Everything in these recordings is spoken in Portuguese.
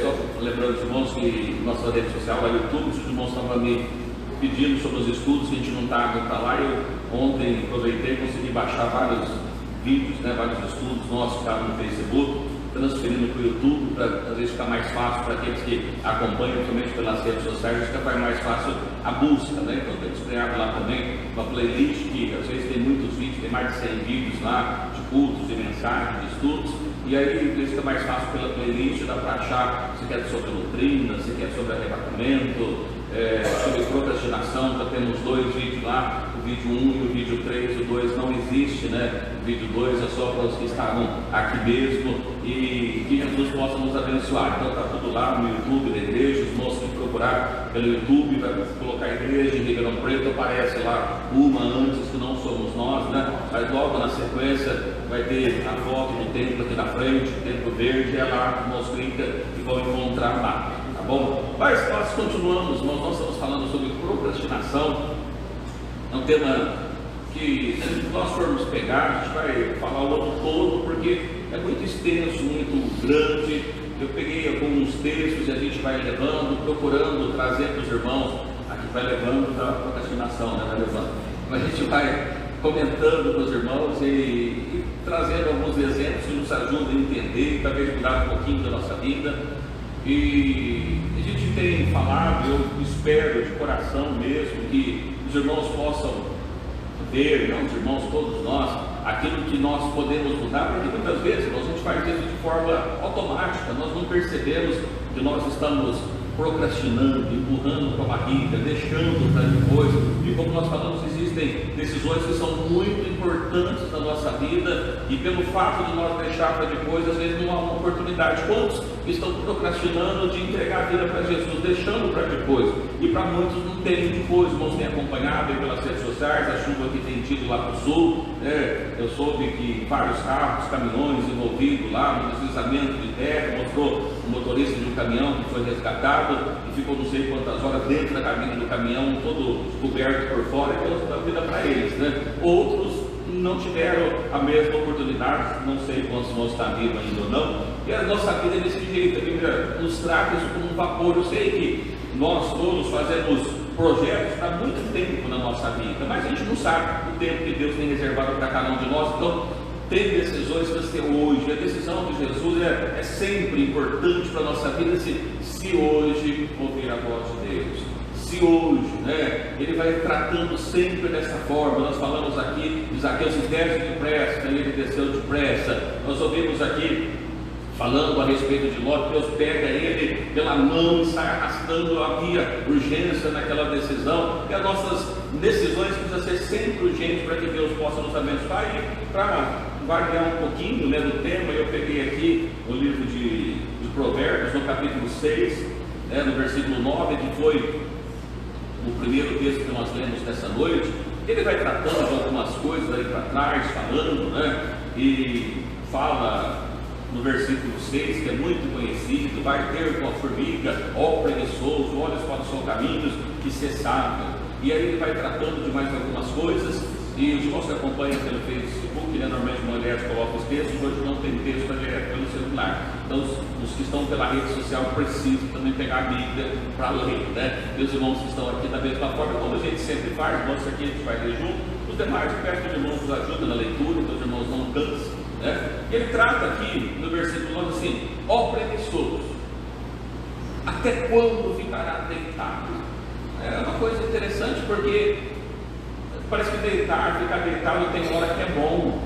Só lembrando os irmãos que nossa rede social, lá no YouTube, os irmãos estavam me pedindo sobre os estudos, que a gente não está lá. Eu ontem aproveitei e consegui baixar vários vídeos, vários estudos nossos que estavam no Facebook, transferindo para o YouTube, para às vezes ficar mais fácil para aqueles que acompanham, principalmente pelas redes sociais, fica mais fácil a busca, Então temos criado lá também uma playlist que às vezes tem muitos vídeos, tem mais de 100 vídeos lá, de cultos, de mensagens, de estudos, e aí fica mais fácil pela playlist, dá para achar se quer sobre doutrina, se quer sobre arrebatamento, sobre procrastinação. Já temos 2 vídeos lá, o vídeo 1 e o vídeo 3, o 2 não existe, o vídeo 2 é só para os que estavam aqui mesmo, e que Jesus possa nos abençoar. Então está tudo lá no YouTube da igreja, os moços que procurar pelo YouTube, vai colocar a igreja em Ribeirão Preto, aparece lá uma antes que não somos nós, mas logo na sequência vai ter a foto do templo aqui na frente, o templo verde, é lá, nós clica e vão encontrar lá. Tá bom? Mas nós continuamos, nós estamos falando sobre procrastinação. É um tema que, se nós formos pegar, a gente vai falar o ano todo, porque é muito extenso, muito grande. Eu peguei alguns textos e a gente vai levando, procurando trazer para os irmãos. A gente vai levando da procrastinação, vai levando. Mas a gente vai comentando para os irmãos e trazendo alguns exemplos que nos ajudam a entender e talvez mudar um pouquinho da nossa vida. E a gente tem falado, eu espero de coração mesmo, que os irmãos possam ver, os irmãos, todos nós, aquilo que nós podemos mudar, porque muitas vezes a gente faz isso de forma automática, nós não percebemos que nós estamos procrastinando, empurrando para a barriga, deixando para depois. E como nós falamos, existem decisões que são muito importantes na nossa vida, e pelo fato de nós deixar para depois, às vezes não há uma oportunidade. Quantos estão procrastinando de entregar a vida para Jesus, deixando para depois? E para muitos não tem depois. Irmãos têm acompanhado aí pelas redes sociais a chuva que tem tido lá para o sul, eu soube que vários carros, caminhões envolvidos lá no deslizamento de terra, mostrou o motorista de um caminhão que foi resgatado e ficou não sei quantas horas dentro da cabine do caminhão, todo coberto por fora, e Deus dá vida para eles, Outros não tiveram a mesma oportunidade, não sei quantos irmãos estão vivos ainda ou não, e a nossa vida é desse jeito. A Bíblia nos trata isso como um vapor. Eu sei que nós todos fazemos projetos há muito tempo na nossa vida, mas a gente não sabe o tempo que Deus tem reservado para cada um de nós. Então tem decisões que você hoje, a decisão de Jesus é sempre importante para a nossa vida, se hoje ouvir a voz de Deus, se hoje, ele vai tratando sempre dessa forma. Nós falamos aqui de Zaqueu, se desce depressa, ele desceu depressa. Nós ouvimos aqui falando a respeito de Ló, Deus pega ele pela mão e sai arrastando. Havia urgência naquela decisão, e as nossas decisões precisam ser sempre urgentes para que Deus possa nos abençoar. E para variar um pouquinho do tema, eu peguei aqui o livro de Provérbios, no capítulo 6, no versículo 9, que foi o primeiro texto que nós lemos nessa noite. Ele vai tratando de algumas coisas aí para trás, falando, e fala no versículo 6, que é muito conhecido: vai ter com a formiga, ó preguiçoso, olhos para os seus caminhos, que se sábio. E aí ele vai tratando de mais algumas coisas, e os irmãos que acompanham pelo Facebook, normalmente mulheres colocam os textos, hoje não tem texto direto pelo celular. Então os que estão pela rede social precisam também pegar a Bíblia para ler, E os irmãos que estão aqui da mesma forma, como a gente sempre faz, irmãos, aqui a gente vai ler junto, os demais eu peço que os irmãos nos ajudem na leitura, que os irmãos não cansem. Ele trata aqui no versículo 9 assim: ó preguiçoso, até quando ficará deitado? É uma coisa interessante, porque parece que ficar deitado tem hora que é bom,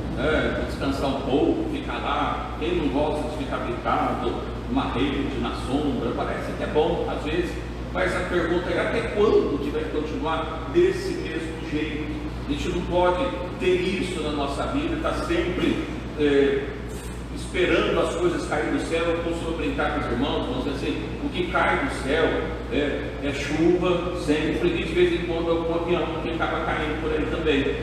descansar um pouco, ficar lá. Quem não gosta de ficar deitado numa rede, na sombra, parece que é bom às vezes, mas a pergunta é: até quando que vai continuar desse mesmo jeito? A gente não pode ter isso na nossa vida, está sempre esperando as coisas caírem do céu. Eu costumo brincar com os irmãos, vamos dizer assim: o que cai do céu é chuva sempre, e de vez em quando algum avião que acaba caindo por aí também,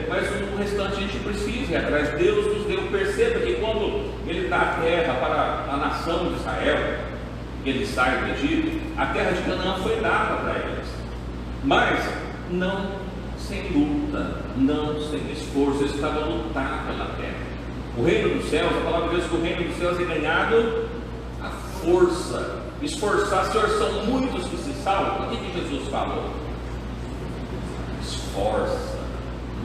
mas o restante a gente precisa ir atrás. Deus nos deu. Perceba que quando ele dá a terra para a nação de Israel, ele sai do Egito, a terra de Canaã foi dada para eles, mas não sem luta, não sem esforço. Eles estavam a lutar pela terra. O reino dos céus, a palavra de Deus, que o reino dos céus é ganhado à força, esforçar. Senhor, são muitos que se salvam. O que Jesus falou? Esforça,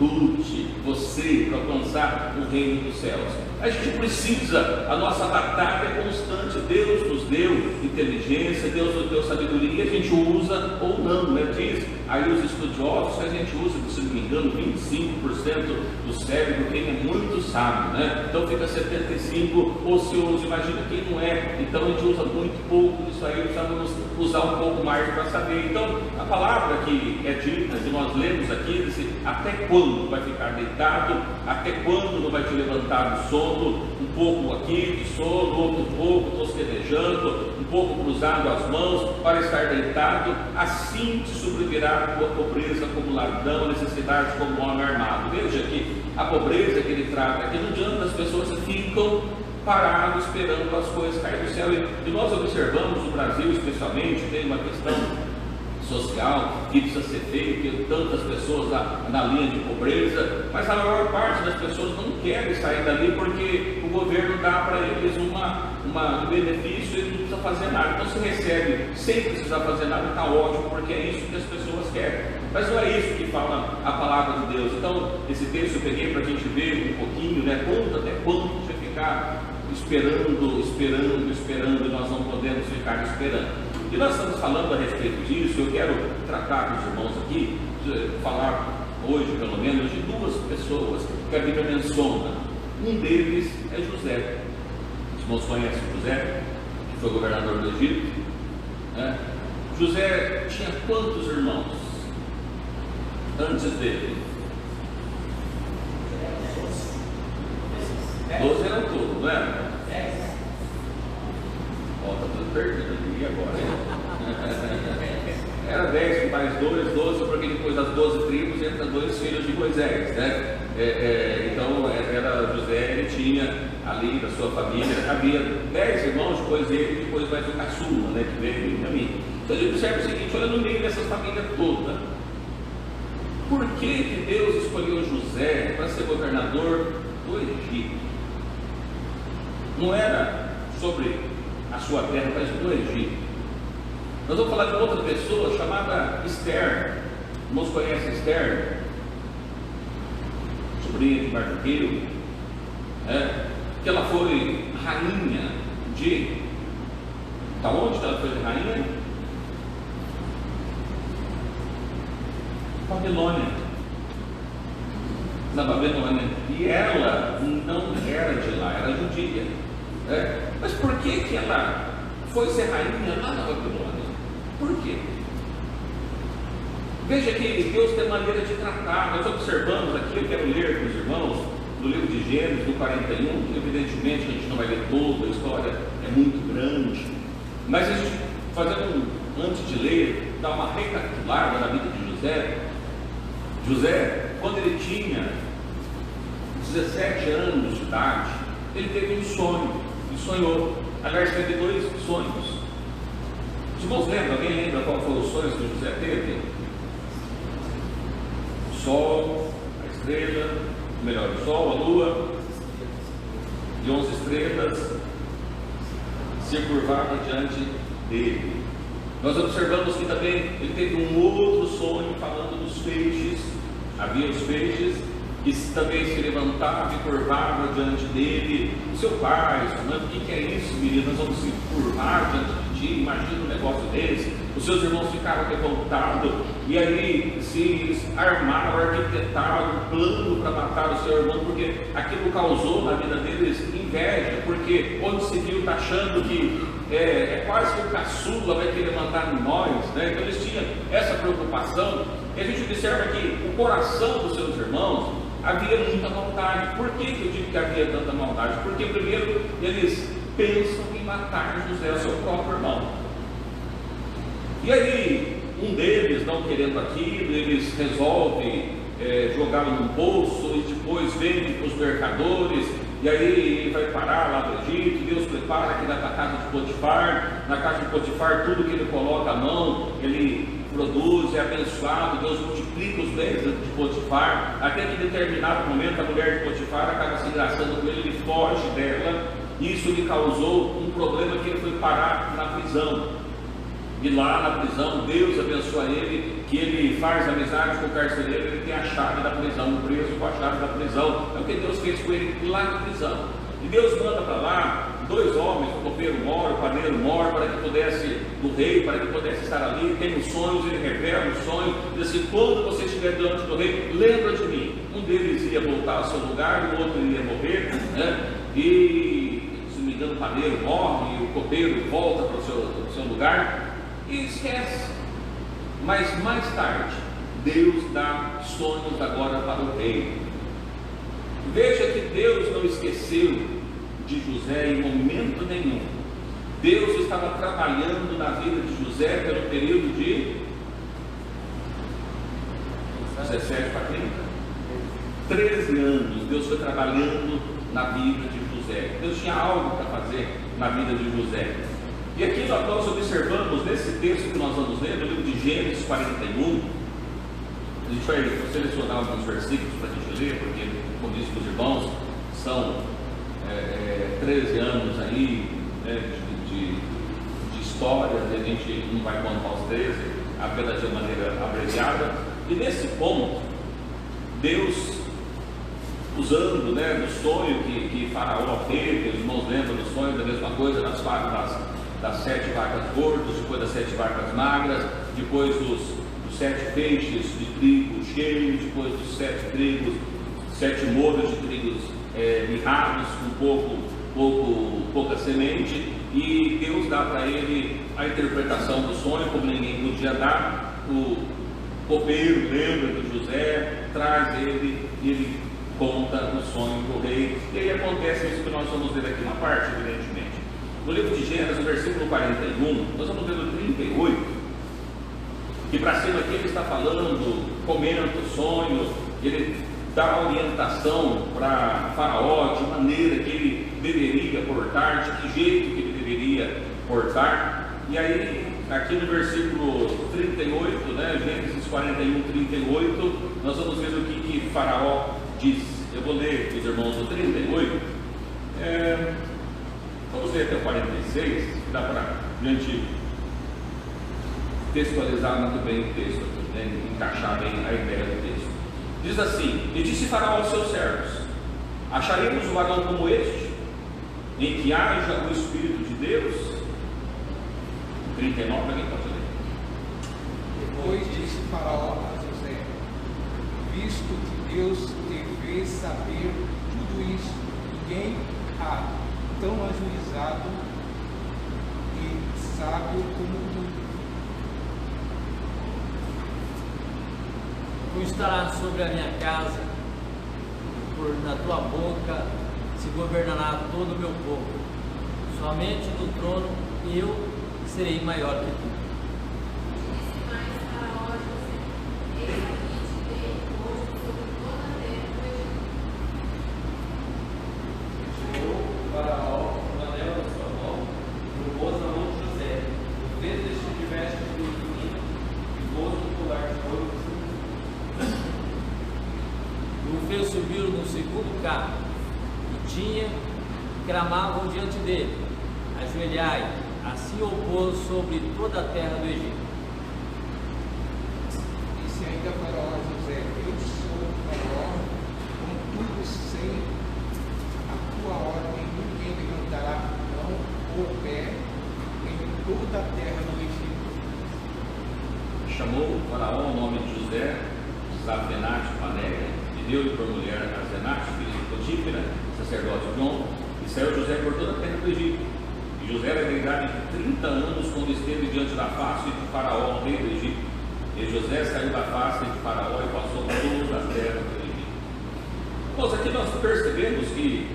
lute você para alcançar o reino dos céus. A gente precisa, a nossa batalha é constante. Deus nos deu inteligência, Deus nos deu sabedoria, a gente usa ou não, né? Diz aí os estudiosos que a gente usa, se não me engano, 25% do cérebro, quem é muito sábio, né? Então fica 75% ocioso. Imagina quem não é. Então a gente usa muito pouco disso aí, precisamos usar um pouco mais para saber. Então a palavra que é dita, que nós lemos aqui, diz: até quando vai ficar deitado? Até quando não vai te levantar do sono? Um pouco aqui de sono, outro pouco tosquedejando, um pouco cruzado as mãos para estar deitado. Assim te sobrevirá a tua pobreza como ladrão, a necessidade como homem armado. Veja que a pobreza que ele trata aqui, não adianta, as pessoas ficam paradas esperando as coisas caírem do céu. E nós observamos no Brasil, especialmente, tem uma questão social que precisa ser feito, que tantas pessoas na linha de pobreza, mas a maior parte das pessoas não querem sair dali porque o governo dá para eles um benefício e não precisa fazer nada. Então se recebe sem precisar fazer nada, está ótimo, porque é isso que as pessoas querem. Mas não é isso que fala a palavra de Deus. Então esse texto eu peguei para a gente ver um pouquinho, né? Até quando a gente vai ficar esperando, e nós não podemos ficar esperando. E nós estamos falando a respeito disso. Eu quero tratar com os irmãos aqui, falar hoje pelo menos de duas pessoas que a Bíblia menciona. Um deles é José. Os irmãos conhecem José, que foi governador do Egito, né? José tinha quantos irmãos antes dele? 12 eram todos, não era? Está tudo perdido ali agora. Era 10 mais 2, 12, porque depois das 12 tribos entra 2 filhos de Moisés, né? Então era José, ele tinha ali da sua família, havia 10 irmãos, depois ele, depois vai o caçula, né? Que veio em caminho. Então a gente observa o seguinte: olha, no meio dessa família toda, por que Deus escolheu José para ser governador do Egito? Não era sobre a sua terra, mas do Egito. Nós vamos falar de outra pessoa chamada Esther. Irmãos conhecem Esther? Sobrinha de Mardoqueu, que ela foi rainha de... Da onde ela foi rainha? Babilônia. Na Babilônia. E ela não era de lá, era judia. Mas por que ela foi ser rainha lá na Babilônia? Por quê? Veja que Deus tem maneira de tratar. Nós observamos aqui, eu quero ler com os irmãos, no livro de Gênesis, no 41, evidentemente a gente não vai ler toda a história, é muito grande, mas a gente, antes de ler, dá uma recapitulada na vida de José. José, quando ele tinha 17 anos de idade, ele teve um sonho, ele sonhou. Aliás, teve 2 sonhos. Os irmãos lembram? Alguém lembra qual foi o sonho que José teve? O sol, a estrela, melhor, o sol, a lua e 11 estrelas se curvavam diante dele. Nós observamos que também ele teve um outro sonho falando dos peixes. Havia os peixes que também se levantavam e curvavam diante dele. O seu pai, sua mãe, o que é isso, menino? Nós vamos se curvar diante de ti. Imagina um negócio desse. Os seus irmãos ficaram revoltados e aí se armaram, arquitetaram um plano para matar o seu irmão, porque aquilo causou na vida deles inveja, porque onde se viu está achando que é quase que o caçula vai querer matar nós, né? Então eles tinham essa preocupação. E a gente observa que o coração dos seus irmãos havia muita maldade. Por que eu digo que havia tanta maldade? Porque primeiro eles pensam em matar José, o seu próprio irmão. E aí um deles, não querendo aquilo, eles resolvem jogá-lo num bolso e depois vende para os mercadores. E aí ele vai parar lá do Egito. Deus prepara que na casa de Potifar. Na casa de Potifar, tudo que ele coloca a mão, ele produz, é abençoado. Deus multiplica os bens de Potifar, até que em determinado momento a mulher de Potifar acaba se engraçando com ele, ele foge dela. Isso lhe causou um problema, que ele foi parar na prisão. E lá na prisão, Deus abençoa ele, que ele faz amizade com o carcereiro, ele tem a chave da prisão, o preso com a chave da prisão. É o que Deus fez com ele lá na prisão. E Deus manda para lá 2 homens, o copeiro mor, o padeiro mor, para que pudesse, do rei, para que pudesse estar ali. Tem os sonhos, ele revela o sonho, diz assim: quando você estiver diante do rei, lembra de mim. Um deles ia voltar ao seu lugar, o outro iria morrer, né? E se não me engano, o padeiro morre, e o copeiro volta para o seu lugar e esquece. Mas mais tarde, Deus dá sonhos agora para o rei. Veja que Deus não esqueceu de José em momento nenhum. Deus estava trabalhando na vida de José pelo período de 17 para 30, 13 anos. Deus foi trabalhando na vida de José. Deus tinha algo para fazer na vida de José. E aqui nós observamos nesse texto que nós vamos ler, no livro de Gênesis 41. A gente vai selecionar alguns versículos para a gente ler, porque, como disse para os irmãos, são 13 anos aí, né, de história. A gente não vai contar os 13, apenas de maneira abreviada. E nesse ponto, Deus, usando, né, do sonho que Faraó teve, os irmãos lembram do sonho da mesma coisa, das 7 vacas gordas, depois das 7 vacas magras, depois dos 7 feixes de trigo cheios, depois dos 7 molhos de trigos mirrados com pouca semente. E Deus dá para ele a interpretação do sonho, como ninguém podia dar. O copeiro lembra de José, traz ele e ele conta o sonho para o rei. E aí acontece isso que nós vamos ver aqui na parte, evidentemente. No livro de Gênesis, no versículo 41, nós vamos ver no 38, que para cima aqui ele está falando, comenta o sonho, ele dá orientação para Faraó de maneira que ele deveria portar, de que jeito que ele deveria portar. E aí, aqui no versículo 38, né, Gênesis 41, 38, nós vamos ver o que Faraó diz. Eu vou ler para os irmãos o 38. Vamos ler até o 46, que dá para a gente textualizar muito bem o texto, né, encaixar bem a ideia do texto. Diz assim: e disse Faraó aos seus servos: acharemos um varão como este, em que haja o Espírito de Deus? 39, alguém pode ler. Depois disse Faraó a José: visto que Deus te fez saber tudo isso, ninguém há tão ajuizado e sábio como tu. Tu estarás sobre a minha casa, na tua boca se governará todo o meu povo. Somente no trono eu serei maior que tu. Subiram no segundo carro e clamavam diante dele: ajoelhai. Assim o pôs sobre toda a terra do Egito. Disse ainda Faraó a José: eu sou o Faraó, contudo sem a tua ordem ninguém levantará mão ou pé em toda a terra do Egito. Chamou o Faraó o nome de José, Zafenate Paneia, e deu-lhe por mulher a Zenate, filho de Potífera, sacerdote de On, e saiu José por toda a terra do Egito. E José era de idade de 30 anos quando esteve diante da face de Faraó, rei do Egito. E José saiu da face de Faraó e passou por toda a terra do Egito. Pois aqui nós percebemos que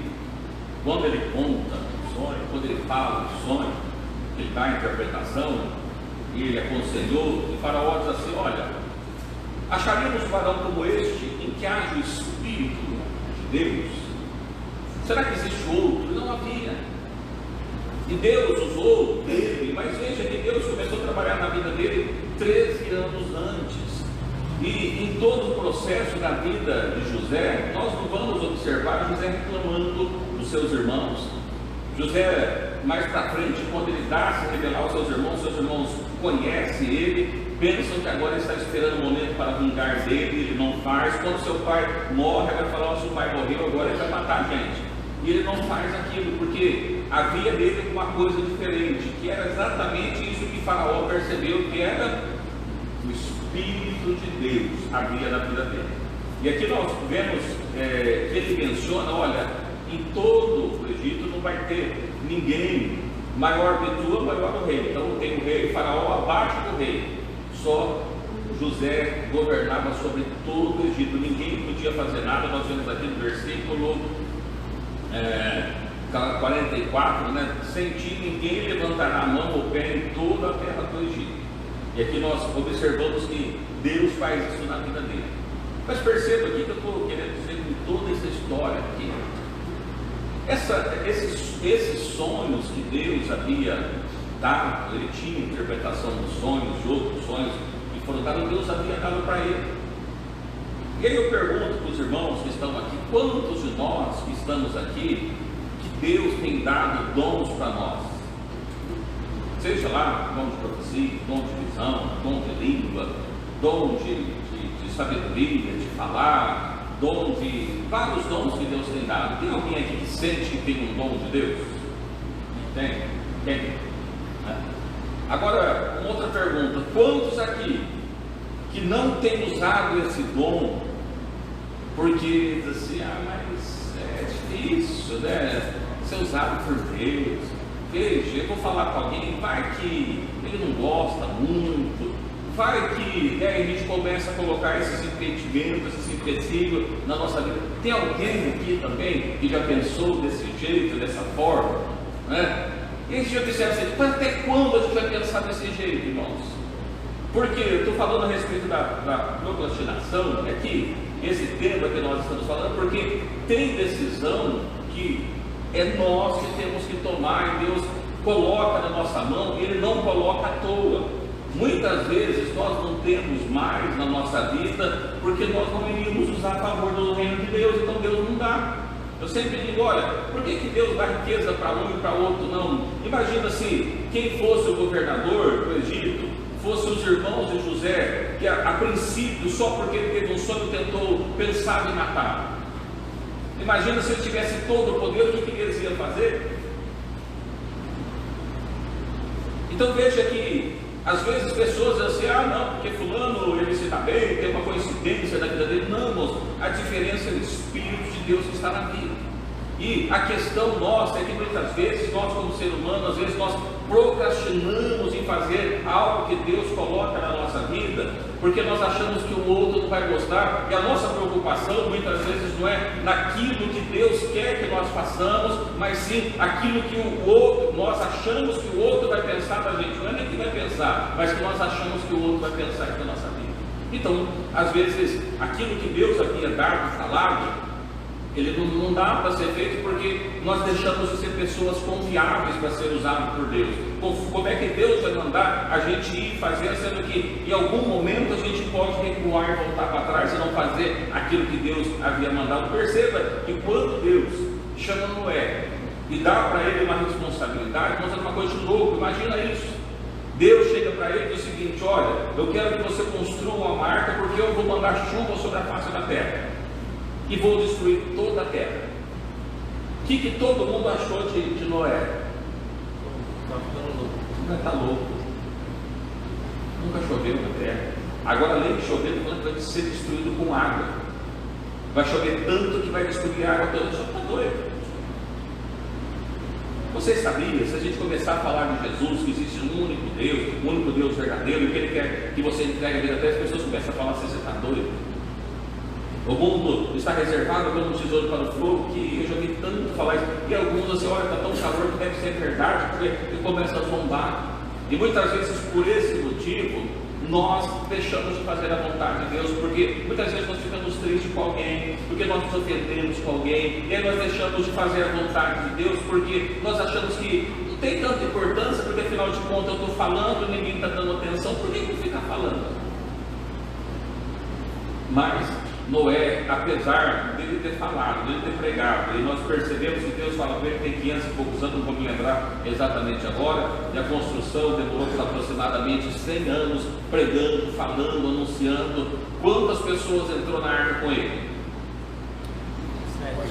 quando ele conta o sonho, quando ele fala o sonho, ele dá a interpretação, e ele aconselhou, e Faraó diz assim: olha, acharíamos um varão como este em que haja o Espírito de Deus? Será que existe outro? Não havia. E Deus usou ele, mas veja que Deus começou a trabalhar na vida dele 13 anos antes. E em todo o processo da vida de José, nós não vamos observar José reclamando dos seus irmãos. José, mais para frente, quando ele tentar se revelar aos seus irmãos conhecem ele, pensam que agora ele está esperando o momento para vingar dele, ele não faz. Quando seu pai morre, vai falar: seu pai morreu, agora ele vai matar a gente. E ele não faz aquilo, porque havia nele uma coisa diferente, que era exatamente isso que Faraó percebeu, que era o Espírito de Deus havia na vida dele. E aqui nós vemos que ele menciona: olha, em todo o Egito não vai ter ninguém maior que tu, maior o rei. Então tem o rei, Faraó abaixo do rei. Só José governava sobre todo o Egito, ninguém podia fazer nada. Nós vemos aqui no versículo 44, né? Sem ti ninguém levantará a mão ou pé em toda a terra do Egito. E aqui nós observamos que Deus faz isso na vida dele. Mas perceba aqui que eu estou querendo dizer com toda essa história aqui, esses sonhos que Deus havia dado, ele tinha interpretação dos sonhos, de outros sonhos que foram dados, Deus havia dado para ele. E aí eu pergunto para os irmãos que estão aqui: quantos de nós que estamos aqui, que Deus tem dado dons para nós? Seja lá dom de profecia, dom de visão, dom de língua, dom de sabedoria, de falar, dom de vários dons que Deus tem dado. Tem alguém aqui que sente que tem um dom de Deus? Tem? Tem? Agora, uma outra pergunta: quantos aqui que não tem usado esse dom porque diz assim: mas é difícil, né, ser usado por Deus? Veja, eu vou falar com alguém, vai que ele não gosta muito, vai que a gente começa a colocar esses impedimentos, esses empecilhos na nossa vida. Tem alguém aqui também que já pensou desse jeito, dessa forma, né? Eles já disseram assim: até quando a gente vai pensar desse jeito, irmãos? Porque eu estou falando a respeito da procrastinação aqui, esse tema que nós estamos falando, porque tem decisão que é nós que temos que tomar, e Deus coloca na nossa mão, e Ele não coloca à toa. Muitas vezes nós não temos mais na nossa vida, porque nós não iríamos usar a favor do reino de Deus, então Deus não dá. Eu sempre digo: olha, por que Deus dá riqueza para um e para outro não? Imagina se quem fosse o governador do Egito fosse os irmãos de José, que a princípio, só porque ele teve um sonho, tentou pensar em matar. Imagina se ele tivesse todo o poder, o que eles iam fazer? Então veja que às vezes pessoas dizem assim: não, porque fulano ele se dá bem, tem uma coincidência da vida dele. Não, irmãos, a diferença é o Espírito de Deus que está na vida. E a questão nossa é que muitas vezes nós, como ser humano, às vezes nós procrastinamos em fazer algo que Deus coloca na nossa vida, porque nós achamos que o outro não vai gostar, e a nossa preocupação muitas vezes não é naquilo que Deus quer que nós façamos, mas sim aquilo que o outro, nós achamos que o outro vai pensar da gente. Não é nem que vai pensar, mas que nós achamos que o outro vai pensar aqui na nossa vida. Então, às vezes, aquilo que Deus havia dado, falado, ele não dá para ser feito, porque nós deixamos de ser pessoas confiáveis para ser usados por Deus. Como é que Deus vai mandar a gente ir fazer, sendo que em algum momento a gente pode recuar e voltar para trás e não fazer aquilo que Deus havia mandado? Perceba que quando Deus chama Noé e dá para ele uma responsabilidade, mostra uma coisa de louco. Imagina isso: Deus chega para ele e diz o seguinte: olha, eu quero que você construa uma arca, porque eu vou mandar chuva sobre a face da terra e vou destruir toda a terra. O que todo mundo achou de Noé? Está louco. Nunca choveu na terra. Agora, além de chover, vai ser destruído com água. Vai chover tanto que vai destruir a água toda. Só está doido. Você sabia, se a gente começar a falar de Jesus, que existe um único Deus verdadeiro, e que Ele quer que você entregue a vida até, as pessoas começam a falar assim: você está doido? O mundo está reservado como um tesouro para o fogo, que eu já vi tanto falar isso, e alguns assim: olha, está tão calor que deve ser verdade, porque começa a zombar. E muitas vezes, por esse motivo, nós deixamos de fazer a vontade de Deus, porque muitas vezes nós ficamos tristes com alguém, porque nós nos ofendemos com alguém, e aí nós deixamos de fazer a vontade de Deus, porque nós achamos que não tem tanta importância, porque afinal de contas eu estou falando e ninguém está dando atenção. Por que eu ficar falando? Mas Noé, apesar dele ter falado, dele ter pregado, e nós percebemos que Deus fala com ele, tem 500 e poucos anos, não vou me lembrar exatamente agora, e a construção demorou por aproximadamente 100 anos, pregando, falando, anunciando. Quantas pessoas entrou na arca com ele? 7.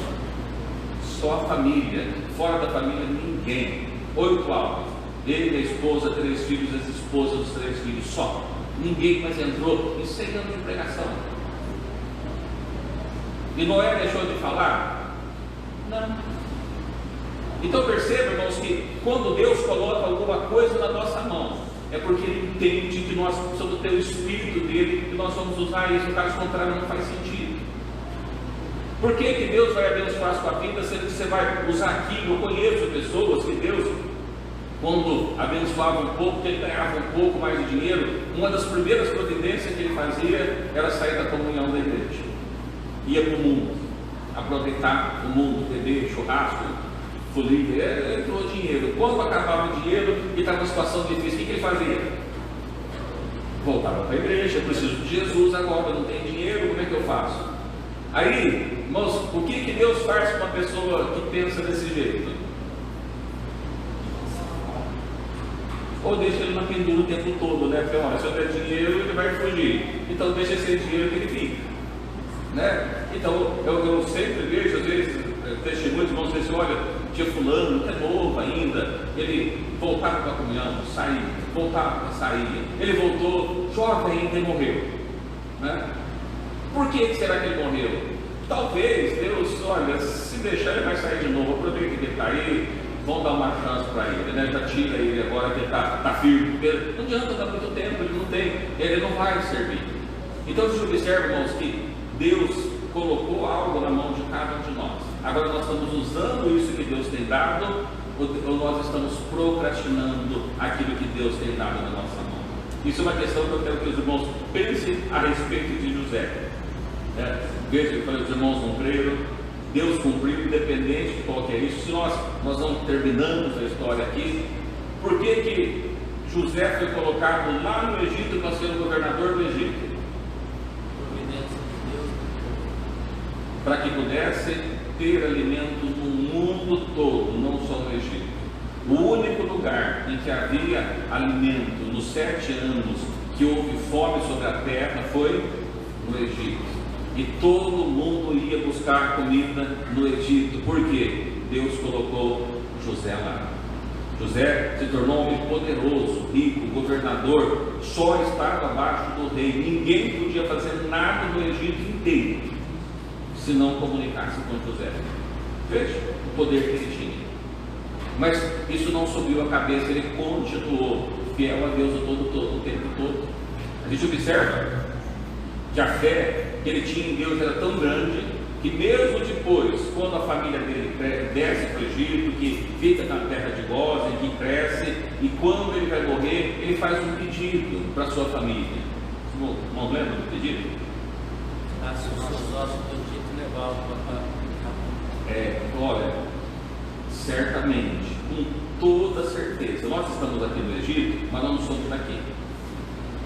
Só a família, fora da família ninguém. 8 almas, ele, a esposa, 3 filhos, as esposas dos 3 filhos, só. Ninguém mais entrou em 100 anos de pregação. E Noé deixou de falar? Não. Então perceba, irmãos, que quando Deus coloca alguma coisa na nossa mão, é porque Ele entende que nós precisamos ter o Espírito dele e nós vamos usar isso, caso contrário não faz sentido. Por que que Deus vai abençoar a sua vida, sendo que você vai usar aquilo? Eu conheço pessoas que Deus, quando abençoava um pouco, que ele ganhava um pouco mais de dinheiro, uma das primeiras providências que ele fazia era sair da comunhão da igreja. Ia para o mundo, aproveitar o mundo, beber, churrasco, folia, entrou dinheiro. Quando acabava o dinheiro e estava numa situação difícil, o que ele fazia? Voltava para a igreja, eu preciso de Jesus agora, não tenho dinheiro, como é que eu faço? Aí, irmãos, o que Deus faz com uma pessoa que pensa desse jeito? Ou deixa ele na pendura o tempo todo, né? Porque olha, se eu der dinheiro, ele vai fugir. Então deixa esse dinheiro que ele fica. Né? Então eu sempre vejo, às vezes, testemunhos, irmãos, dizem assim, olha, tinha fulano, que é novo ainda, ele voltava para a comunhão, saía, voltava, saía, ele voltou, jovem ainda e morreu. Né? Por que será que ele morreu? Talvez Deus, olha, se deixar ele vai sair de novo, aproveita que ele está aí, vão dar uma chance para ele, né? Já tira ele agora que ele está firme, não adianta dar muito tempo, ele não vai servir. Então você observa, irmãos, que Deus colocou algo na mão de cada um de nós. Agora nós estamos usando isso que Deus tem dado, ou nós estamos procrastinando aquilo que Deus tem dado na nossa mão? Isso é uma questão que eu quero que os irmãos pensem a respeito de José. Veja, eu falei, os irmãos não creram, Deus cumpriu, independente de qual que é isso. Se nós não terminamos a história aqui, por que José foi colocado lá no Egito para ser o governador do Egito? Para que pudesse ter alimento no mundo todo, não só no Egito. O único lugar em que havia alimento nos 7 anos que houve fome sobre a terra foi no Egito. E todo mundo ia buscar comida no Egito. Por quê? Deus colocou José lá. José se tornou um homem poderoso, rico, governador, só estava abaixo do rei. Ninguém podia fazer nada no Egito inteiro se não comunicasse com José. Veja o poder que ele tinha. Mas isso não subiu a cabeça, ele continuou fiel a Deus o tempo todo. A gente observa que a fé que ele tinha em Deus era tão grande, que mesmo depois, quando a família dele desce para o Egito, que fica na terra de Gósen, que cresce, e quando ele vai morrer, ele faz um pedido para a sua família. Não lembra do pedido? Se os seus ossos do Egito levavam para olha, certamente, com toda certeza, nós estamos aqui no Egito, mas nós não somos daqui.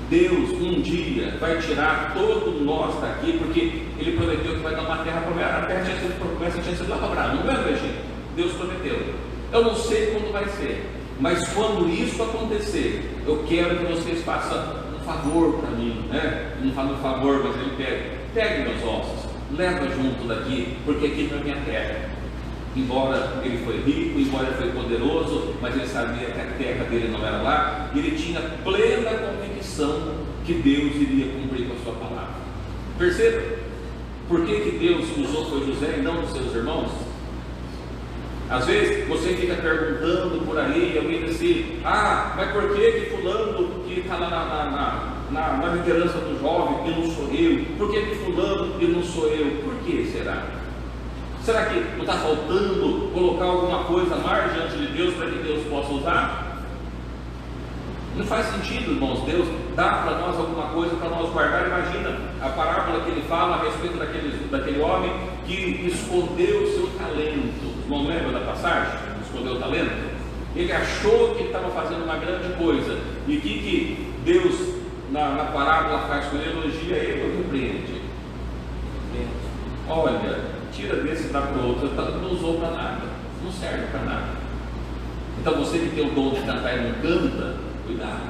Deus um dia vai tirar todos nós daqui, porque Ele prometeu que vai dar uma terra promessa. A terra tinha sido promessa, tinha sido lá para Abraão, não é no Egito? Deus prometeu. Eu não sei quando vai ser, mas quando isso acontecer, eu quero que vocês façam um favor para mim, né? Não fala um favor, mas Ele pegue meus ossos, leva junto daqui, porque aqui não é minha terra. Embora ele foi rico, embora ele foi poderoso, mas ele sabia que a terra dele não era lá, e ele tinha plena convicção que Deus iria cumprir com a sua palavra. Perceba, por que Deus usou foi José e não os seus irmãos? Às vezes você fica perguntando por aí, alguém diz assim, mas por que fulano que está lá na liderança do jovem e não sou eu? Por que fulano e não sou eu? Por que será? Será que não está faltando colocar alguma coisa mais diante de Deus para que Deus possa usar? Não faz sentido, irmãos. Deus dá para nós alguma coisa para nós guardar. Imagina a parábola que ele fala a respeito daquele homem que escondeu o seu talento. Não lembra da passagem? Escondeu o talento? Ele achou que estava fazendo uma grande coisa. E o que Deus na parábola faz com ele? Elogia ele ou repreende? olha, tira desse e dá para o outro, não usou para nada, não serve para nada. Então você que tem o dom de cantar e não canta, cuidado,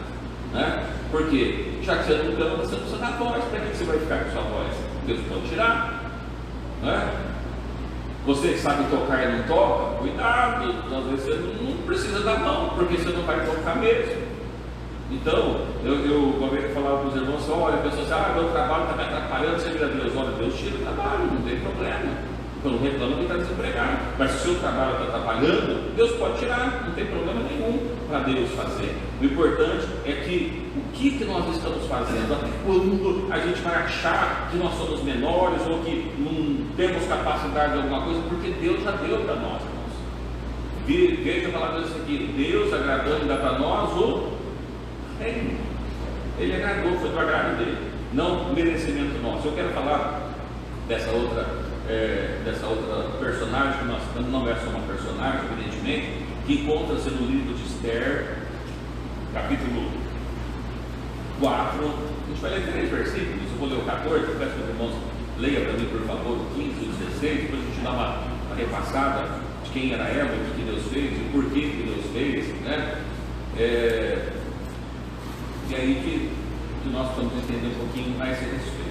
né? Porque já que você não canta, você não precisa dar voz. Para que você vai ficar com sua voz? Deus pode tirar, né? Você que sabe tocar e não toca, cuidado, às vezes você não precisa dar mão, porque você não vai tocar mesmo. Então, eu uma vez falava para os irmãos, olha, a pessoa assim, meu trabalho está me atrapalhando, você vira Deus, olha, Deus tira o trabalho, não tem problema. Eu não reclamo que está desempregado, mas se o seu trabalho está atrapalhando, Deus pode tirar, não tem problema nenhum para Deus fazer. O importante é que o que nós estamos fazendo, até quando a gente vai achar que nós somos menores ou que não temos capacidade de alguma coisa, porque Deus já deu para nós, irmãos. Veja a palavra disso aqui, Deus agradou ainda para nós o reino. Ele agradou, foi do agrado dele, não merecimento nosso. Eu quero falar dessa outra personagem, que não é só uma personagem, evidentemente, que encontra-se no livro de Esther, capítulo 4. A gente vai ler 3 versículos, eu vou ler o 14, eu peço que os irmãos leiam para mim, por favor, o 15 e o 16, depois a gente dá uma repassada de quem era ela, o que Deus fez, e o porquê que Deus fez, né? E aí que nós vamos entender um pouquinho mais a respeito.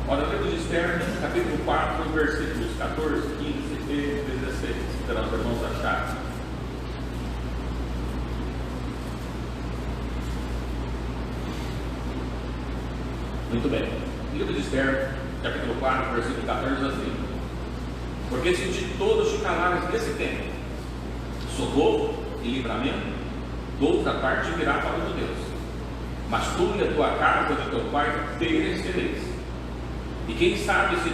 Olha, o livro de Esther, capítulo 4, versículos 14, 15 e 16. Para os irmãos acharem. Muito bem. O livro de Esther, capítulo 4, versículo 14, diz assim: porque se de todos te calares nesse tempo, socorro e livramento, de outra parte virá para os judeus. Mas tu e a tua casa de teu pai perecereis. E quem sabe se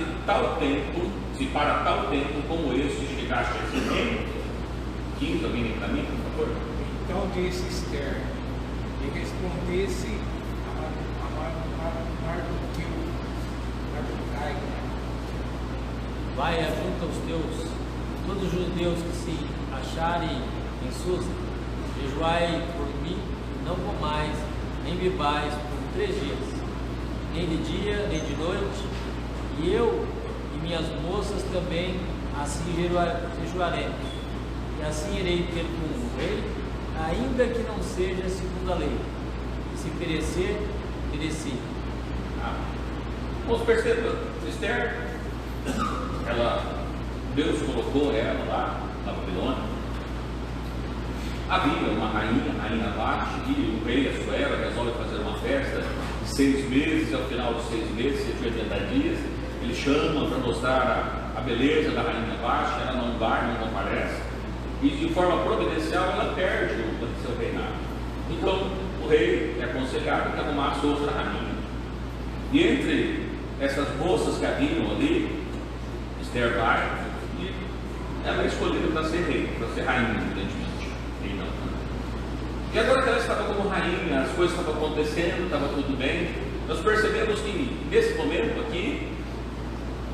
para tal tempo como este chegaste a esse reino? 15, alguém lê para mim, por favor? Então disse Esther, e respondesse a Mardocai: vai, ajunta os teus, todos os judeus que se acharem em Susa, jejuai por mim, não comais, nem bebais por 3 dias, nem de dia, nem de noite, e eu e minhas moças também assim jejuaremos, e assim irei ter com o rei, ainda que não seja segundo a lei, e se perecer, pereci. Vamos perceber, Esther, Deus colocou ela lá na Babilônia. Havia uma rainha Vashti, e o rei Assuero resolve fazer uma festa de 6 meses, e ao final dos 6 meses, 180 dias, ele chama para mostrar a beleza da rainha Vashti. Ela não vai, não comparece, e de forma providencial ela perde o seu reinado. Então o rei é aconselhado que arrumasse outra rainha, e entre essas moças que haviam ali, Esther vai, e ela é escolhida para ser rei, para ser rainha, evidentemente. E não. E agora que ela estava como rainha, as coisas estavam acontecendo, estava tudo bem, nós percebemos que nesse momento aqui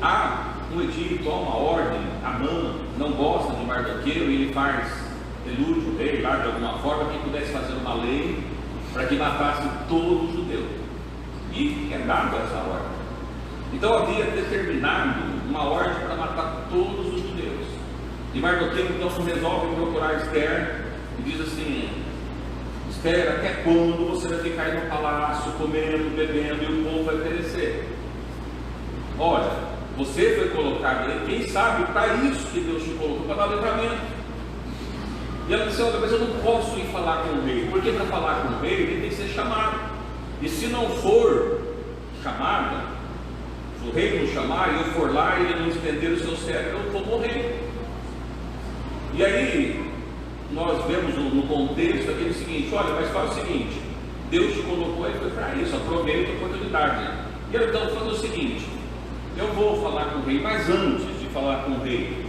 há um edito, há uma ordem. Amã não gosta de Mardoqueu, e ele elude o rei lá de alguma forma, que pudesse fazer uma lei para que matasse todo judeu. E é dada essa ordem. Então havia determinado uma ordem para matar todos os judeus. E Mardoqueu então resolve procurar Esther e diz assim: Esther, até quando você vai ficar aí no palácio comendo, bebendo, e o povo vai perecer? Olha, você foi colocado aí, quem sabe para isso que Deus te colocou, para dar livramento. E ela disse: olha, mas eu não posso ir falar com o rei, porque para falar com o rei ele tem que ser chamado, e se não for chamada, se o rei não chamar e eu for lá e ele não estender o seu cetro, eu vou morrer. E aí nós vemos no contexto aquele seguinte: olha, mas fala o seguinte, Deus te colocou aí foi para isso, aproveita a oportunidade. E ele então fala o seguinte: eu vou falar com o rei, mas antes de falar com o rei,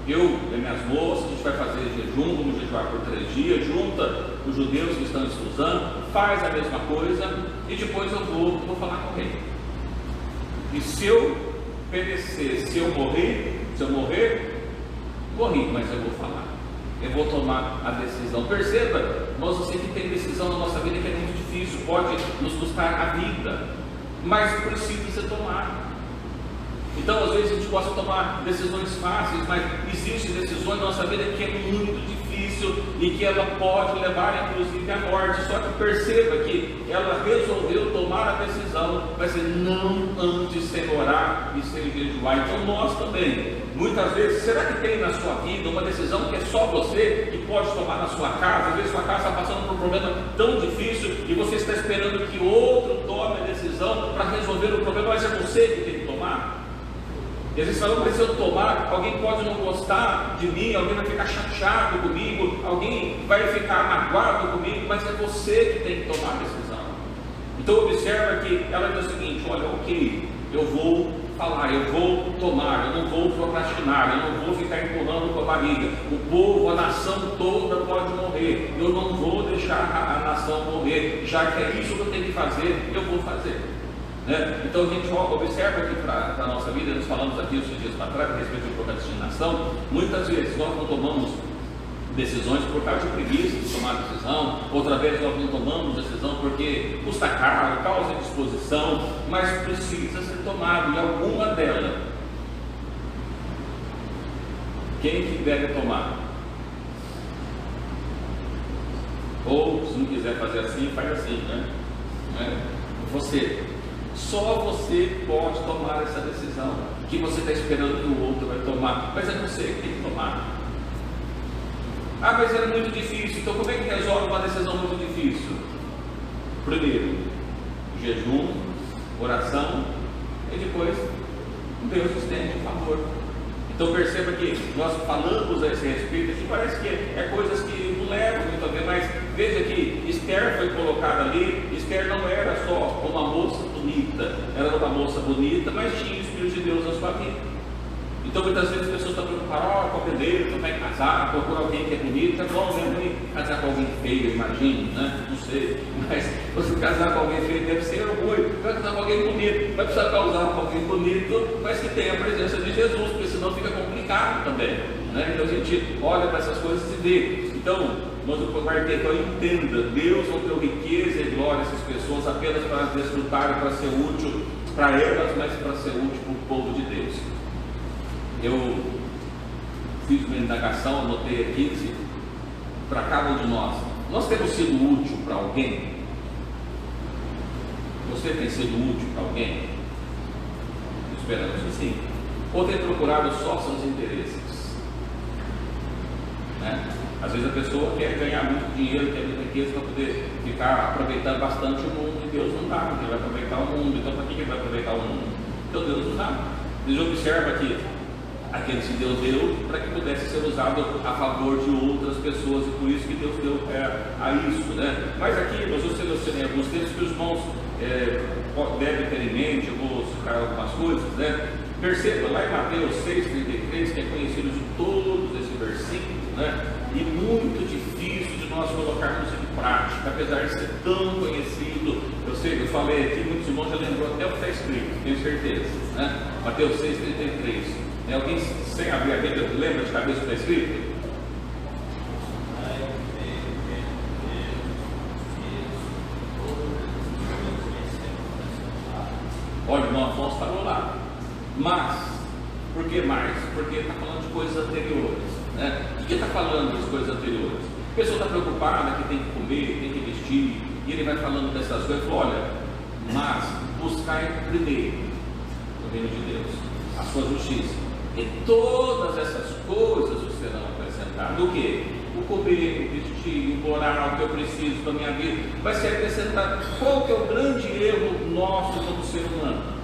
eu e minhas moças, a gente vai fazer jejum, vamos jejuar por 3 dias, junta os judeus que estão em Suzã, faz a mesma coisa, e depois eu vou falar com o rei. E se eu perecer, se eu morrer, morri, mas eu vou falar. eu vou tomar a decisão. Perceba, irmãos, eu sei que tem decisão na nossa vida que é muito difícil, pode nos custar a vida, mas precisa ser tomada. Então, às vezes a gente gosta de tomar decisões fáceis, mas existem decisões na nossa vida que é muito difícil e que ela pode levar inclusive à morte. Só que perceba que ela resolveu tomar a decisão, vai ser não antes sem orar e sem jejuar. Então nós também, muitas vezes, será que tem na sua vida uma decisão que é só você que pode tomar na sua casa? Às vezes sua casa está passando por um problema tão difícil e você está esperando que outro tome a decisão para resolver o problema, mas é você que tem que tomar. E às vezes falando, mas se eu tomar, alguém pode não gostar de mim, alguém vai ficar chateado comigo, alguém vai ficar magoado comigo, mas é você que tem que tomar a decisão. Então observa que ela diz o seguinte: olha, ok, eu vou falar, eu vou tomar, eu não vou procrastinar, eu não vou ficar empurrando com a barriga. O povo, a nação toda pode morrer, eu não vou deixar a nação morrer, já que é isso que eu tenho que fazer, eu vou fazer. Então a gente observa aqui para a nossa vida, nós falamos aqui esses dias para trás a respeito de procrastinação. Muitas vezes nós não tomamos decisões por causa de preguiça de tomar decisão, outra vez nós não tomamos decisão porque custa caro, causa indisposição, mas precisa ser tomado, e alguma delas, quem que deve tomar? Ou se não quiser fazer assim, faz assim, Você. Só você pode tomar essa decisão que você está esperando que o outro vai tomar, mas é você que tem que tomar. Ah, mas era muito difícil. Então como é que resolve uma decisão muito difícil? Primeiro, jejum, oração, e depois Deus estende o favor. Então perceba que nós falamos a esse respeito, que parece que é coisas que não levam muito a ver, mas veja que Esther foi colocada ali. Esther não era só uma moça bonita, ela era uma moça bonita, mas tinha o Espírito de Deus na sua vida. Então muitas vezes as pessoas estão preocupadas com a beleza, então vai casar, procura alguém que é bonito. É bom, é ruim casar com alguém feio, imagino, não sei, mas você casar com alguém feio deve ser ruim. Vai casar com alguém bonito, vai precisar casar com alguém bonito, mas que tenha a presença de Jesus, porque senão fica complicado também, Então a gente olha para essas coisas e vê. Então, nós o quarteto entenda, Deus não deu riqueza e glória a essas pessoas apenas para desfrutarem, para ser útil para elas, mas para ser útil para o povo de Deus. Eu fiz uma indagação, anotei aqui, para cada um de nós temos sido útil para alguém? Você tem sido útil para alguém? Esperamos que sim. Ou tem procurado só seus interesses? Às vezes a pessoa quer ganhar muito dinheiro, quer muita riqueza para poder ficar aproveitando bastante o mundo, e Deus não dá, porque ele vai aproveitar o mundo. Então para que ele vai aproveitar o mundo? Então Deus não dá. Deus observa que aqueles que Deus deu para que pudesse ser usado a favor de outras pessoas, e por isso que Deus deu a isso, Mas aqui nós selecionei alguns textos que os irmãos devem ter em mente. Eu vou citar algumas coisas, Perceba lá em Mateus 6,33, que é conhecido de todos esse versículo, e muito difícil de nós colocarmos em prática, apesar de ser tão conhecido. Eu falei aqui, muitos irmãos já lembrou até o que está escrito, tenho certeza, Mateus 6,33. Alguém sem abrir a Bíblia lembra de cabeça o que está escrito? Olha, o irmão Afonso falou lá. Mas, por que mais? Porque está falando de coisas anteriores. O que está falando das coisas anteriores? A pessoa está preocupada que tem que comer, tem que vestir, e ele vai falando dessas coisas. Olha, mas buscai primeiro o reino de Deus, a sua justiça, e todas essas coisas vos serão acrescentadas. O que? O comer, o vestir, o orar, o que eu preciso da minha vida, vai ser acrescentado. Qual que é o grande erro nosso como ser humano?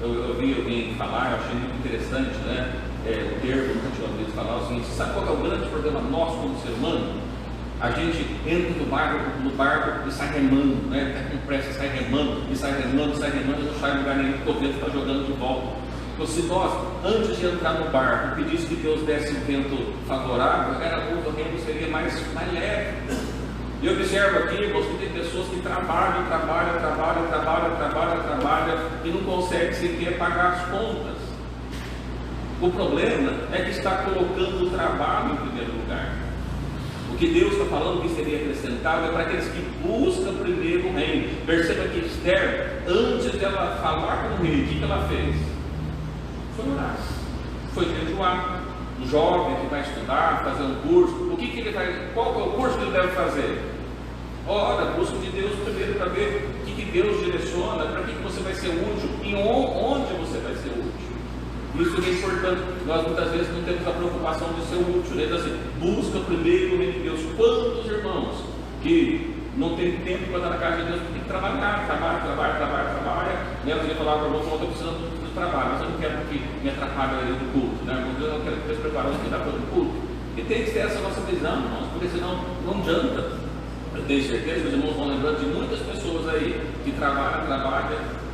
Eu vi alguém falar, eu achei muito interessante, o termo, nunca tinha ouvido falar o seguinte: sabe qual é o grande problema nosso como ser humano? A gente entra no barco e sai remando, está com pressa, sai remando, e não sai em lugar nenhum, porque o vento está jogando de volta. Então, se nós, antes de entrar no barco, pedisse que Deus desse um vento favorável, o remo seria mais leve. E observo aqui, irmãos, que tem pessoas que trabalham e não conseguem sequer pagar as contas. O problema é que está colocando o trabalho em primeiro lugar. O que Deus está falando que seria acrescentado é para aqueles que buscam primeiro o reino. Perceba que Esther, antes dela falar com o rei, o que ela fez? Foi orar, foi jejuar. Um jovem que vai estudar, fazer um curso, que ele vai, qual é o curso que ele deve fazer? Ora, busca de Deus primeiro para ver o que Deus direciona, para que você vai ser útil e onde você vai ser útil. Isso é importante. Nós muitas vezes não temos a preocupação de ser útil, né? Então, assim, busca primeiro o reino de Deus. Quantos irmãos que não tem tempo para estar na casa de Deus, tem que trabalhar, né? Você falar para o irmão, estou precisando do trabalho, mas eu não quero que me atrapalhe ali do culto, né? Eu não quero que vocês preparem que dá para o culto. E tem que ter essa nossa visão, irmãos, porque senão não adianta. Eu tenho certeza que os irmãos vão lembrando de muitas pessoas aí que trabalham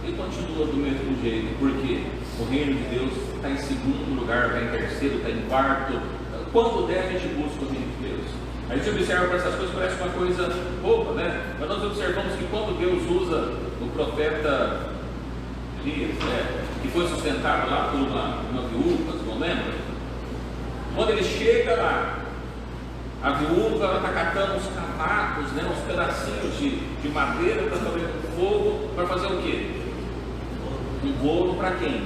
e continuam do mesmo jeito, porque o reino de Deus está em segundo lugar, está em terceiro, está em quarto. Quando der, a gente busca o reino de Deus. A gente observa para essas coisas, parece uma coisa boba, né? Mas nós observamos que quando Deus usa o profeta Elias, que foi sustentado lá por uma viúva, não lembra? Quando ele chega lá, a viúva está catando uns cavacos, né, uns pedacinhos de madeira para fazer um fogo, para fazer o quê? Um bolo para quem?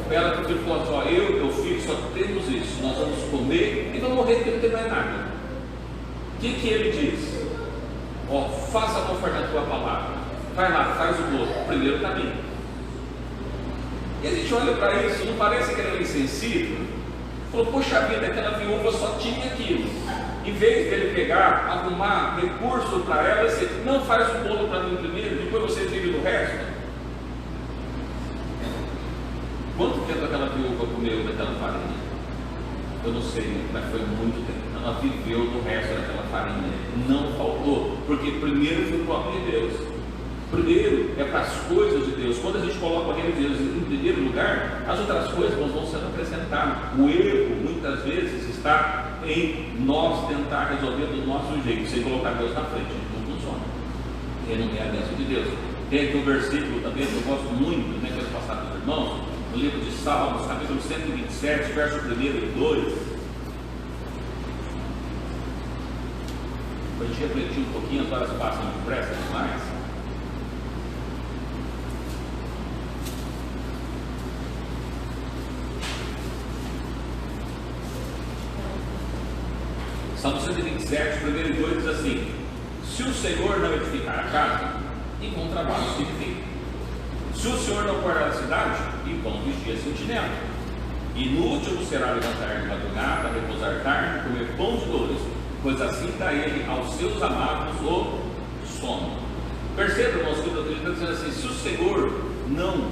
Ela que falou assim: ó, eu e meu filho só temos isso, nós vamos comer e vamos morrer porque não tem mais nada. O que ele diz? Ó, faça conforme a tua palavra, vai lá, faz o bolo, primeiro caminho. E a gente olha para isso, não parece que ela é insensível? Falou: poxa vida, aquela viúva só tinha aquilo. Em vez dele pegar, arrumar recurso para ela, você não faz o bolo para mim primeiro, depois você vive do resto. Quanto tempo aquela viúva comeu daquela farinha? Eu não sei, mas foi muito tempo. Ela viveu do resto daquela farinha, não faltou, porque primeiro foi o próprio de Deus. Primeiro é para as coisas de Deus. Quando a gente coloca o reino de Deus em primeiro lugar, as outras coisas vão sendo acrescentadas. O erro muitas vezes está em nós tentar resolver do nosso jeito, sem colocar Deus na frente. Não funciona. Ele não é a bênção de Deus. Tem aqui um versículo também que eu gosto muito, né, que eu vou passar para os irmãos, no livro de Salmos, capítulo 127, verso 1 e 2. Para a gente refletir um pouquinho, as horas passam depressa demais. Salmo 127, 1 e 2 diz assim: se o Senhor não edificar a casa, em bom trabalho se edifica. Se o Senhor não guardar a cidade, em vão vigia sentinela. Inútil será levantar de madrugada, repousar tarde, comer pão de dores, pois assim dá ele aos seus amados o sono. Perceba, irmãos, que ele está dizendo assim: se o Senhor não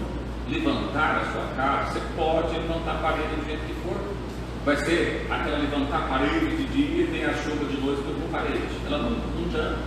levantar a sua casa, você pode levantar a parede do jeito que for. Vai ser aquela levantar a parede de dia e tem a chuva de noite com parede. Ela não adianta,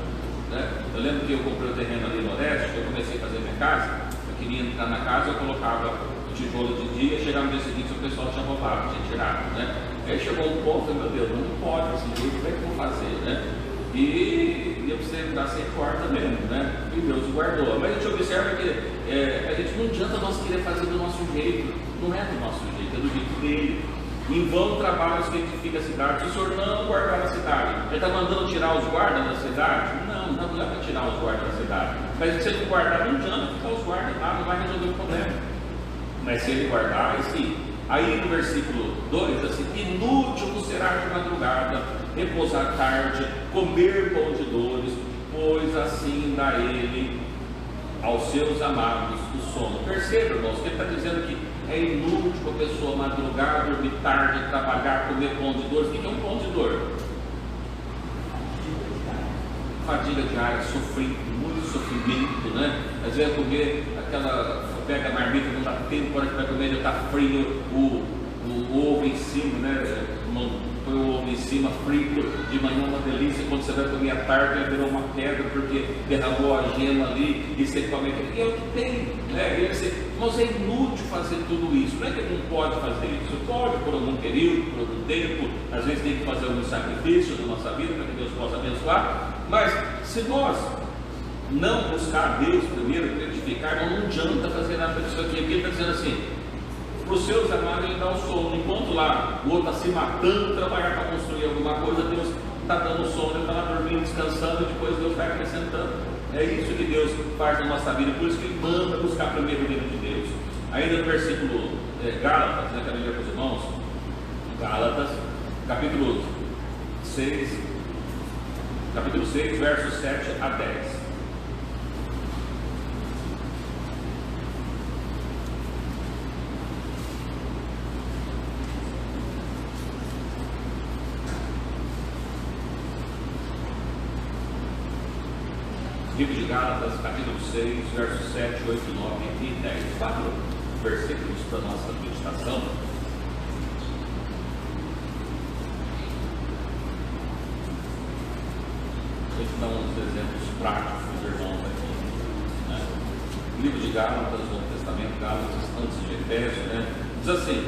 né? Eu lembro que eu comprei o terreno ali no Oeste, eu comecei a fazer minha casa. Eu queria entrar na casa, eu colocava o tijolo de dia, chegava no dia seguinte o pessoal tinha roubado, tinha tirado, né? Aí chegou um ponto, meu Deus, não pode assim, como é que eu vou fazer, né? E eu precisei dar sem corda mesmo, né? E Deus guardou. Mas a gente observa que a gente não adianta nós querer fazer do nosso jeito, não é do nosso jeito, é do jeito dele. Em vão trabalhos que edifica a cidade. Se o Senhor não guardar a cidade, ele está mandando tirar os guardas da cidade? Não dá para tirar os guardas da cidade. Mas se ele não guardar, não adianta ficar os guardas lá, não vai resolver o problema. Mas se ele guardar, aí sim. Aí no versículo 2, assim: inútil será de madrugada, repousar tarde, comer pão de dores, pois assim dá ele aos seus amados o sono. Perceba, irmãos, que ele está dizendo que é inútil para a pessoa madrugar, dormir tarde, trabalhar, comer pão de dor. O que é um pão de dor? Fadiga diária, muito sofrimento, né? Às vezes comer pega a marmita, não dá tempo, quando a gente vai comer, já está frio, o ovo em cima, né? Põe o ovo em cima, frito, de manhã uma delícia, quando você vai comer à tarde, virou uma pedra, porque derramou a gema ali, e você come aquilo. E é o que tem, né? Mas é inútil fazer tudo isso. Não é que ele não pode fazer isso, pode por algum período, por algum tempo, às vezes tem que fazer algum sacrifício da nossa vida para que Deus possa abençoar. Mas se nós não buscar a Deus primeiro para edificar, não adianta fazer nada disso aqui. Porque ele está dizendo assim: Para os seus amados ele dá o sono, enquanto lá o outro está se matando, trabalhar para construir alguma coisa, Deus está dando sono, ele está lá dormindo, descansando, e depois Deus vai acrescentando. É isso que Deus faz na nossa vida, por isso que Ele manda buscar primeiro o reino de Deus. Ainda no versículo Gálatas, né, que eu ler para os irmãos, Gálatas, capítulo 6, versos 7 a 10. Livro de Gálatas, capítulo 6, versos 7, 8, 9 e 10. 4 versículos para a nossa meditação. Vou te dar uns exemplos práticos para os irmãos aqui. Né? Livro de Gálatas, Novo Testamento, Gálatas, antes de Efésios, né? Diz assim: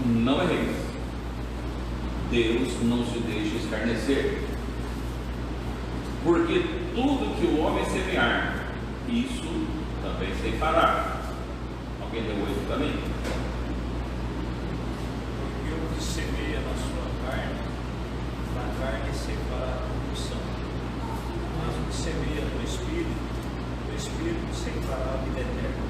não erreis, Deus não se deixa escarnecer, porque tudo que o homem semear, isso também ceifará. Alguém deu oito para mim? Porque o que semeia na sua carne, na carne ceifará a corrupção. Mas o que semeia no Espírito ceifará a vida eterna.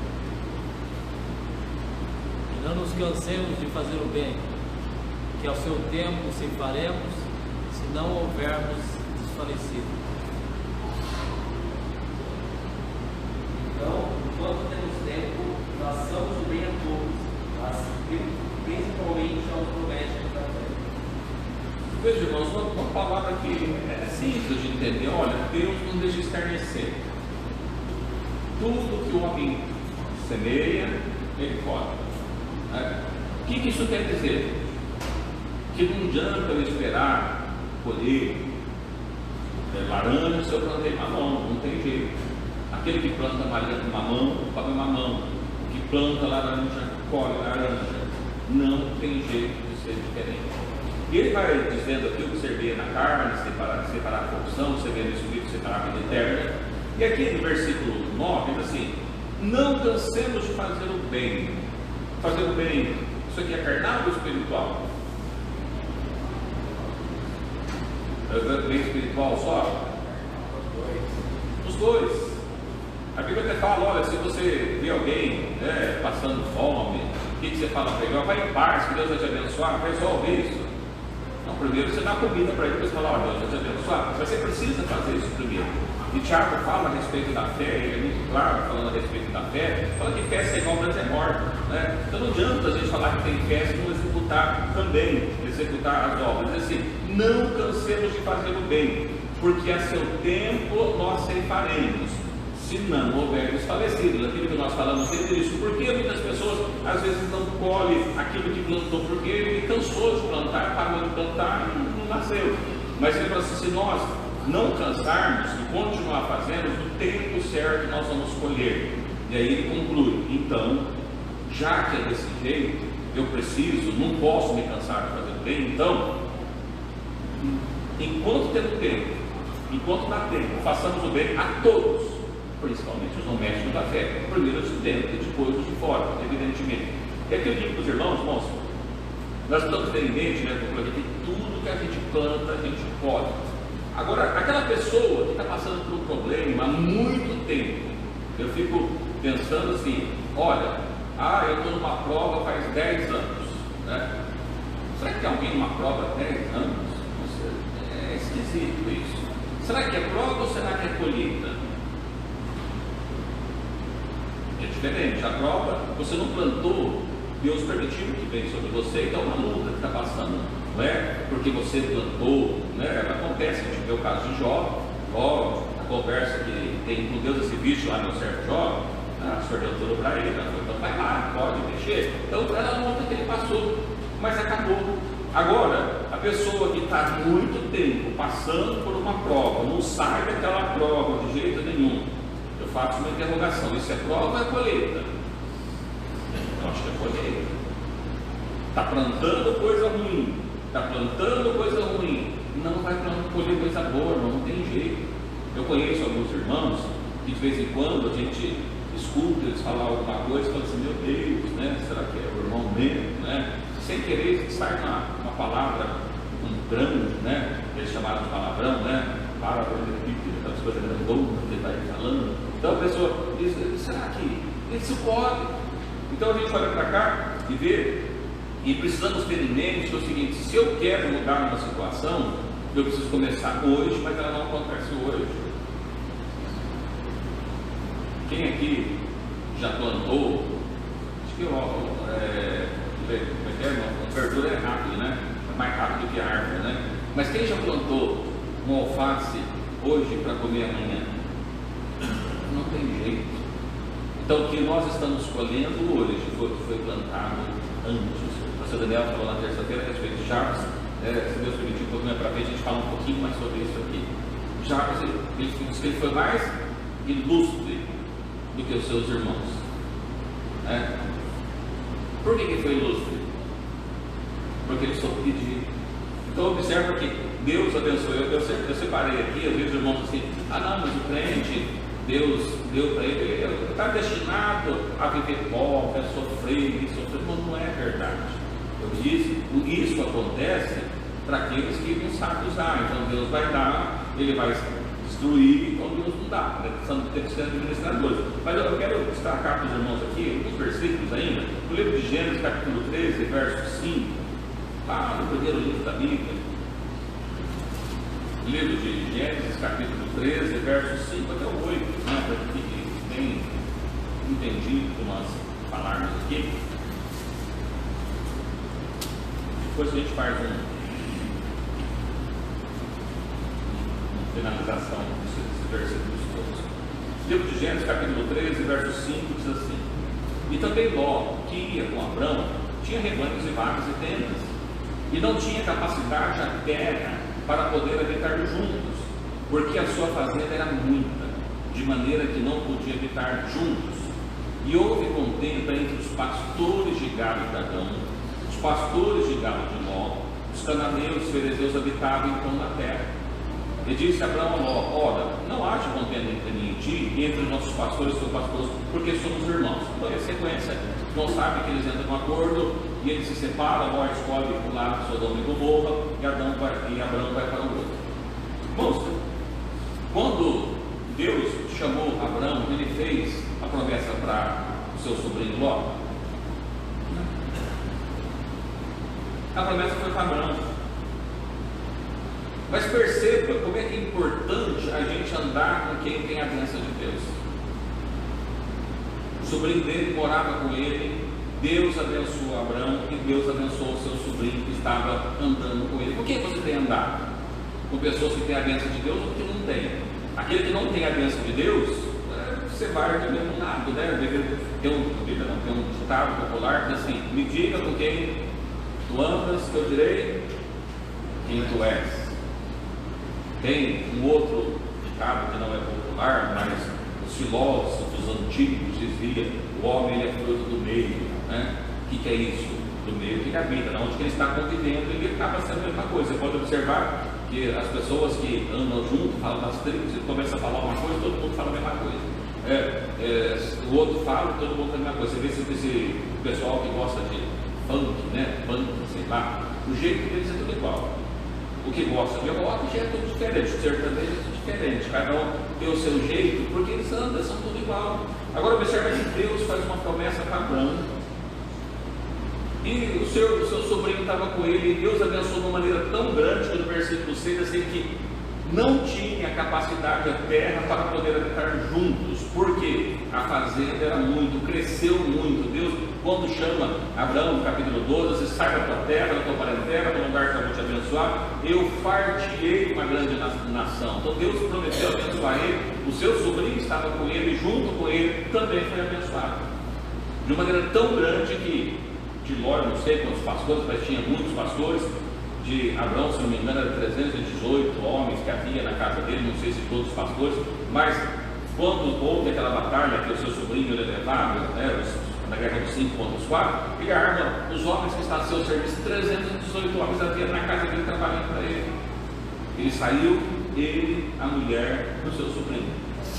E não nos cansemos de fazer o bem, que ao seu tempo ceifaremos, se não houvermos desfalecido. Então, enquanto temos tempo, façamos o bem a todos, mas principalmente aos domésticos da fé. Veja, irmãos, uma palavra que é simples de entender. Olha, Deus não deixa escarnecer. Tudo que o homem semeia, ele colhe. O que isso quer dizer? Que não adianta eu esperar colher laranja se eu plantei mamão, não tem jeito. Aquele que planta mamão, come mamão. O que planta laranja, colhe laranja. Não tem jeito de ser diferente. E ele vai dizendo aqui: o que semeia na carne, separar a corrupção, semeia no Espírito, separar a vida eterna. E aqui no versículo 9 diz assim: não cansemos de fazer o bem. Fazer o bem, isso aqui é carnal ou espiritual? É bem espiritual só? Os dois. A Bíblia até fala: olha, se você vê alguém passando fome, o que você fala para ele? Vai em paz, que Deus vai te abençoar. Resolve isso. Não, primeiro você dá comida para ele, depois fala: olha, Deus vai te abençoar. Mas você precisa fazer isso primeiro. E Tiago fala a respeito da fé, ele é muito claro falando a respeito da fé, fala que fé sem obras é morta. Né? Então não adianta a gente falar que tem fé se não executar também, executar as obras. Diz assim: não cansemos de fazer o bem, porque a seu tempo nós ceifaremos, se não houver desfalecido. Aquilo que nós falamos sempre isso. Porque muitas pessoas às vezes não colhem aquilo que plantou, porque ele cansou de plantar, parou de plantar e não nasceu. Mas ele fala assim: se nós não cansarmos e continuar fazendo, no tempo certo nós vamos colher. E aí ele conclui: então, já que é desse jeito, eu preciso, não posso me cansar de fazer o bem. Então, enquanto temos tempo, enquanto dá tempo, façamos o bem a todos, principalmente os domésticos da fé, primeiro os de dentro e depois os de fora, evidentemente. E aqui eu digo para os irmãos, nós estamos tendo em mente, né, que tudo que a gente planta, a gente colhe. Agora, aquela pessoa que está passando por um problema há muito tempo, eu fico pensando assim: olha, eu estou numa prova faz 10 anos, né? Será que tem alguém numa prova há 10 anos? É esquisito isso. Será que é prova ou será que é colheita? É diferente. A prova, você não plantou, Deus permitiu que venha sobre você, então é uma luta que está passando, não é? Porque você plantou, né? Acontece, a gente vê o caso de Jó, a conversa que tem com Deus, esse bicho lá, meu servo Jó, o Senhor deu tudo para ele, então vai lá, pode mexer. Então era a luta que ele passou, mas acabou. Agora, a pessoa que está há muito tempo passando por uma prova, não sai daquela prova de jeito nenhum, eu faço uma interrogação: isso é prova ou é colheita? Eu acho que é colheita. Está plantando coisa ruim, não vai colher coisa boa, não tem jeito. Eu conheço alguns irmãos que de vez em quando a gente escuta eles falar alguma coisa e fala assim, meu Deus, né? Será que é o irmão mesmo, né? Sem querer sai uma palavra, um grande, né? Eles chamaram de palavrão, né? Para aquelas coisas grandonas que ele vai falando. Então a pessoa diz, será que isso pode? Então a gente olha para cá e vê, e precisamos ter em mente o seguinte: se eu quero mudar uma situação, eu preciso começar hoje, mas ela não acontece hoje. Quem aqui já plantou? Acho que uma verdura é rápido, né? É mais rápido que a árvore, né? Mas quem já plantou um alface hoje para comer amanhã? Não tem jeito. Então o que nós estamos colhendo hoje foi plantado antes. O pastor Daniel falou na terça-feira a respeito de Jabes. Se Deus permitir, um pouco mais para frente a gente fala um pouquinho mais sobre isso aqui. Jabes, ele diz que ele foi mais ilustre do que os seus irmãos. Por que ele foi ilustre? Porque ele soube pedir. Então observa que Deus abençoou. Eu separei aqui, às vezes os irmãos assim, não, mas o crente, Deus deu para ele está destinado a viver pobre, a sofrer, mas não é verdade. Eu disse, isso acontece para aqueles que não sabem usar. Então Deus vai dar, ele vai destruir, então Deus não dá, né? Tem que ser administradores. Mas eu quero destacar para os irmãos aqui alguns versículos ainda, no livro de Gênesis capítulo 13, verso 5, lá no primeiro livro da Bíblia. Livro de Gênesis capítulo 13, verso 5 até o 8, né? Para que fique bem entendido que nós falarmos aqui. Depois a gente faz uma finalização desses versículos todos. Livro de Gênesis capítulo 13, verso 5 diz assim: e também Ló, que ia com Abrão, tinha rebanhos e vacas e tendas, e não tinha capacidade a terra para poder habitar juntos, porque a sua fazenda era muita, de maneira que não podia habitar juntos. E houve contenda entre os pastores de gado de Adão, os pastores de gado de Ló, os cananeus e os ferezeus habitavam então na terra. E disse Abraão a Ló: ora, não haja contenda entre mim e ti, e entre os nossos pastores e teus pastores, porque somos irmãos. Então é sequência. Não sabe que eles entram em um acordo e eles se separam. Ló escolhe para o lado de Sodoma e Gomorra, e Abraão vai para o outro. Irmãos, quando Deus chamou Abraão, ele fez a promessa para o seu sobrinho Ló. A promessa foi para Abraão. Mas perceba como é que é importante a gente andar com quem tem a bênção de Deus. O sobrinho dele morava com ele, Deus abençoou Abraão e Deus abençoou o seu sobrinho que estava andando com ele. Por que você tem andado com pessoas que têm a bênção de Deus ou que não tem? Aquele que não tem a bênção de Deus, você vai do mesmo lado, né? Tem um ditado popular que diz assim: me diga com quem tu andas, que eu direi quem tu és. Tem um outro ditado que não é popular, mas os filósofos antigos diziam: o homem ele é fruto do meio, né? O que é isso? Do meio que habita, onde que ele está convivendo, ele acaba sendo a mesma coisa. Você pode observar que as pessoas que andam junto, falam das tribos, e começa a falar uma coisa, todo mundo fala a mesma coisa. O outro fala, todo mundo fala a mesma coisa. Você vê esse pessoal que gosta de funk, né? Punk, sei lá, o jeito deles é tudo igual. O que gosta de rock já é tudo diferente, o sertanejo é tudo diferente, cada um tem o seu jeito, porque eles andam, são tudo igual. Agora observa que Deus faz uma promessa para Abraão, e o seu sobrinho estava com ele, e Deus abençoou de uma maneira tão grande que no versículo 6 assim, que não tinha capacidade a terra para poder habitar juntos, porque a fazenda era muito, cresceu muito. Deus, quando chama Abraão, no capítulo 12, você sai da tua terra, da tua parentela, do lugar que eu vou te abençoar, eu fartei uma grande nação. Então Deus prometeu abençoar ele, o seu sobrinho estava com ele, junto com ele, também foi abençoado, de uma maneira tão grande que, de Ló, não sei quantos pastores, mas tinha muitos pastores. De Abraão, se não me engano, era 318 homens que havia na casa dele, não sei se todos os pastores, mas quando houve aquela batalha que o seu sobrinho ele levava, né, na guerra dos 5 contra os 4, ele arma os homens que estavam a seu serviço, 318 homens havia na casa dele trabalhando para ele. Ele saiu, ele, a mulher e o seu sobrinho,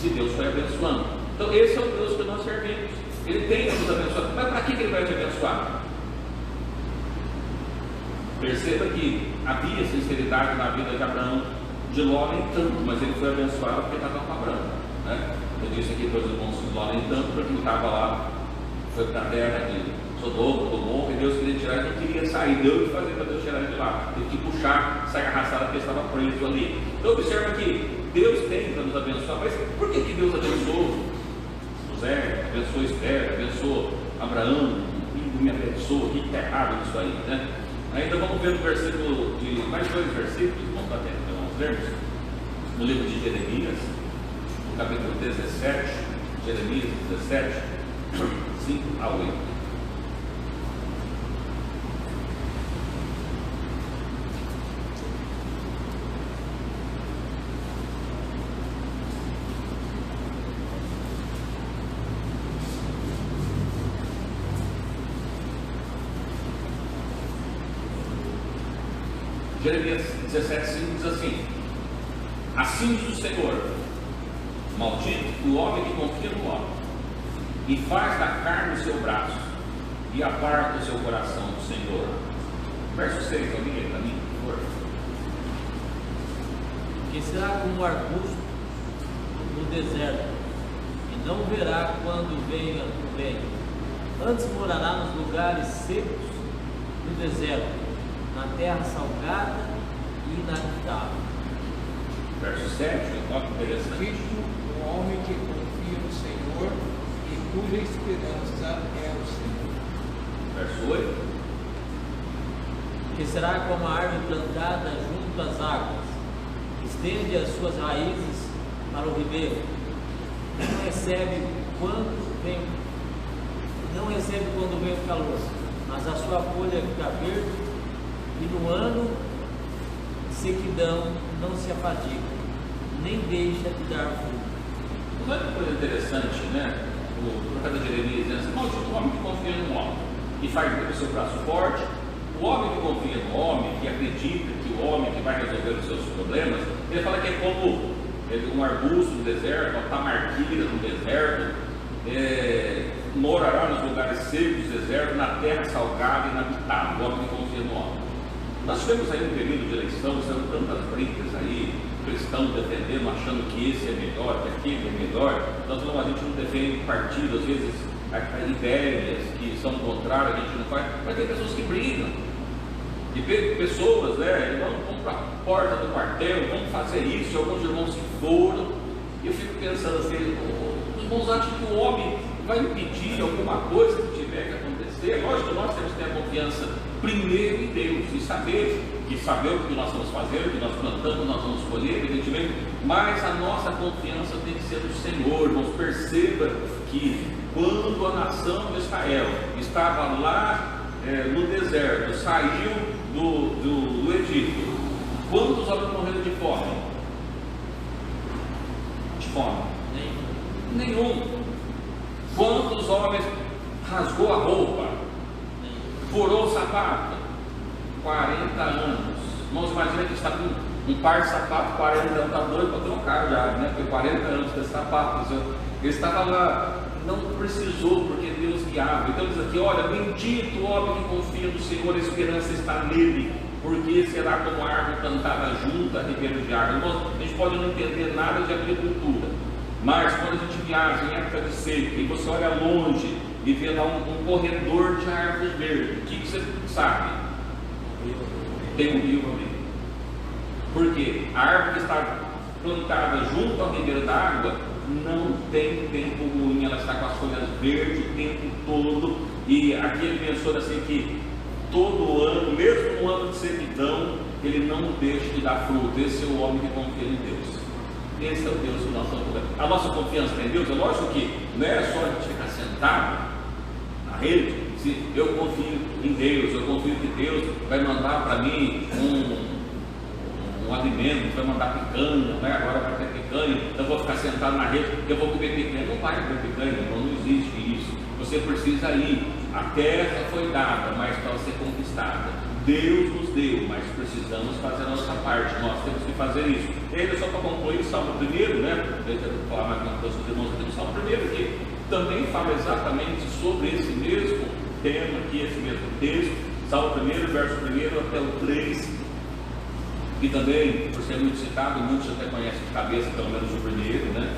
e Deus foi abençoando. Então esse é o Deus que nós servimos. Ele tem que nos abençoar. Mas para que ele vai te abençoar? Perceba que havia sinceridade na vida de Abraão. De Ló nem tanto, mas ele foi abençoado porque estava com Abraão, né? Eu disse aqui para os irmãos de Ló nem tanto, porque ele estava lá, foi para a terra de Sodoma, Gomorra, e Deus queria tirar, ele não queria sair. Deu o que fazer para Deus tirar ele de lá, teve que puxar, sair arrastado porque estava preso ali. Então observa que Deus tem para nos abençoar. Mas por que Deus abençoou José, abençoou Esther, abençoou Abraão, e me abençoou? O que está errado nisso aí, né? Ainda vamos ver no versículo de mais 2 versículos, vamos para dentro, vamos vermos no livro de Jeremias, no capítulo 17, Jeremias 17, 5 a 8. Jeremias 17,5 diz assim: assim diz o Senhor, maldito o homem que confia no homem, e faz da carne o seu braço, e aparta o seu coração do Senhor. Verso 6, alguém lê para mim, por favor. Que será como um arbusto no deserto, e não verá quando venha o vento. Antes morará nos lugares secos do deserto, na terra salgada e inabitável. Verso 7, olha que interessante. Visto o homem que confia no Senhor e cuja esperança é o Senhor. Verso 8. Que será como a árvore plantada junto às águas, estende as suas raízes para o ribeiro, não recebe quando vem o calor, mas a sua folha fica verde, e no ano de sequidão não se afadiga, nem deixa de dar fruto. Olha que coisa interessante, né? O profeta Jeremias dizendo assim: maldito o homem que confia no homem e faz dele o seu braço forte. O homem que confia no homem, que acredita que o homem que vai resolver os seus problemas, ele fala que é como um arbusto no deserto, uma tamarquilha no deserto, morará nos lugares secos do deserto, na terra salgada e inabitável. O homem que confia no homem. Nós tivemos aí um período de eleição, são tantas brigas aí, cristãos defendendo, achando que esse é melhor, que aquele é melhor. Nós não, a gente não defende partido, às vezes ideias que são contrárias, a gente não faz, mas tem pessoas que brigam. E pessoas, né, vamos para a porta do quartel, vamos fazer isso, alguns irmãos se foram. E eu fico pensando assim, os irmãos acham que o homem vai impedir alguma coisa que tiver que acontecer. Lógico que nós temos que ter a confiança primeiro em Deus e saber o que nós estamos fazendo, o que nós plantamos, nós vamos colher, evidentemente, mas a nossa confiança tem que ser no Senhor. Irmãos, perceba que quando a nação de Israel estava lá no deserto, saiu do Egito, quantos homens morreram de fome? De fome? Nenhum. Quantos homens rasgou a roupa? Furou o sapato? 40 anos. Irmãos, imagina que está com um par de sapato, 40 anos, está doido para trocar já, né? Foi 40 anos desse sapato. Ele estava lá, não precisou, porque Deus guiava. Então diz aqui: olha, bendito o homem que confia no Senhor, a esperança está nele, porque será como a árvore plantada junto a ribeiro de água. Irmãos, a gente pode não entender nada de agricultura, mas quando a gente viaja em época de seca e você olha longe e vê lá um corredor de árvores verdes, o que você sabe? Tem um rio ali. Porque a árvore que está plantada junto ao ribeiro da água não tem tempo ruim, ela está com as folhas verdes o tempo todo. E aqui ele menciona assim que todo ano, mesmo no ano de sequidão, ele não deixa de dar fruto. Esse é o homem que confia em Deus. Esse é o Deus que nós estamos confiando. A nossa confiança em Deus, é lógico que não é só a gente ficar sentado na rede. Se eu confio em Deus, eu confio que Deus vai mandar para mim um alimento, vai mandar picanha, né? Agora vai ter picanha, então eu vou ficar sentado na rede, eu vou comer picanha. Não vai comer picanha, não existe isso. Você precisa ir. A terra foi dada, mas para ser conquistada. Deus nos deu, mas precisamos fazer a nossa parte, nós temos que fazer isso. E ainda só para concluir, Salmo 1, né? Eu quero falar mais uma coisa dos irmãos aqui no Salmo 1, que também fala exatamente sobre esse mesmo tema aqui, esse mesmo texto, Salmo 1, verso 1 até o 3, que também, por ser muito citado, muitos até conhecem de cabeça, pelo menos o primeiro, né?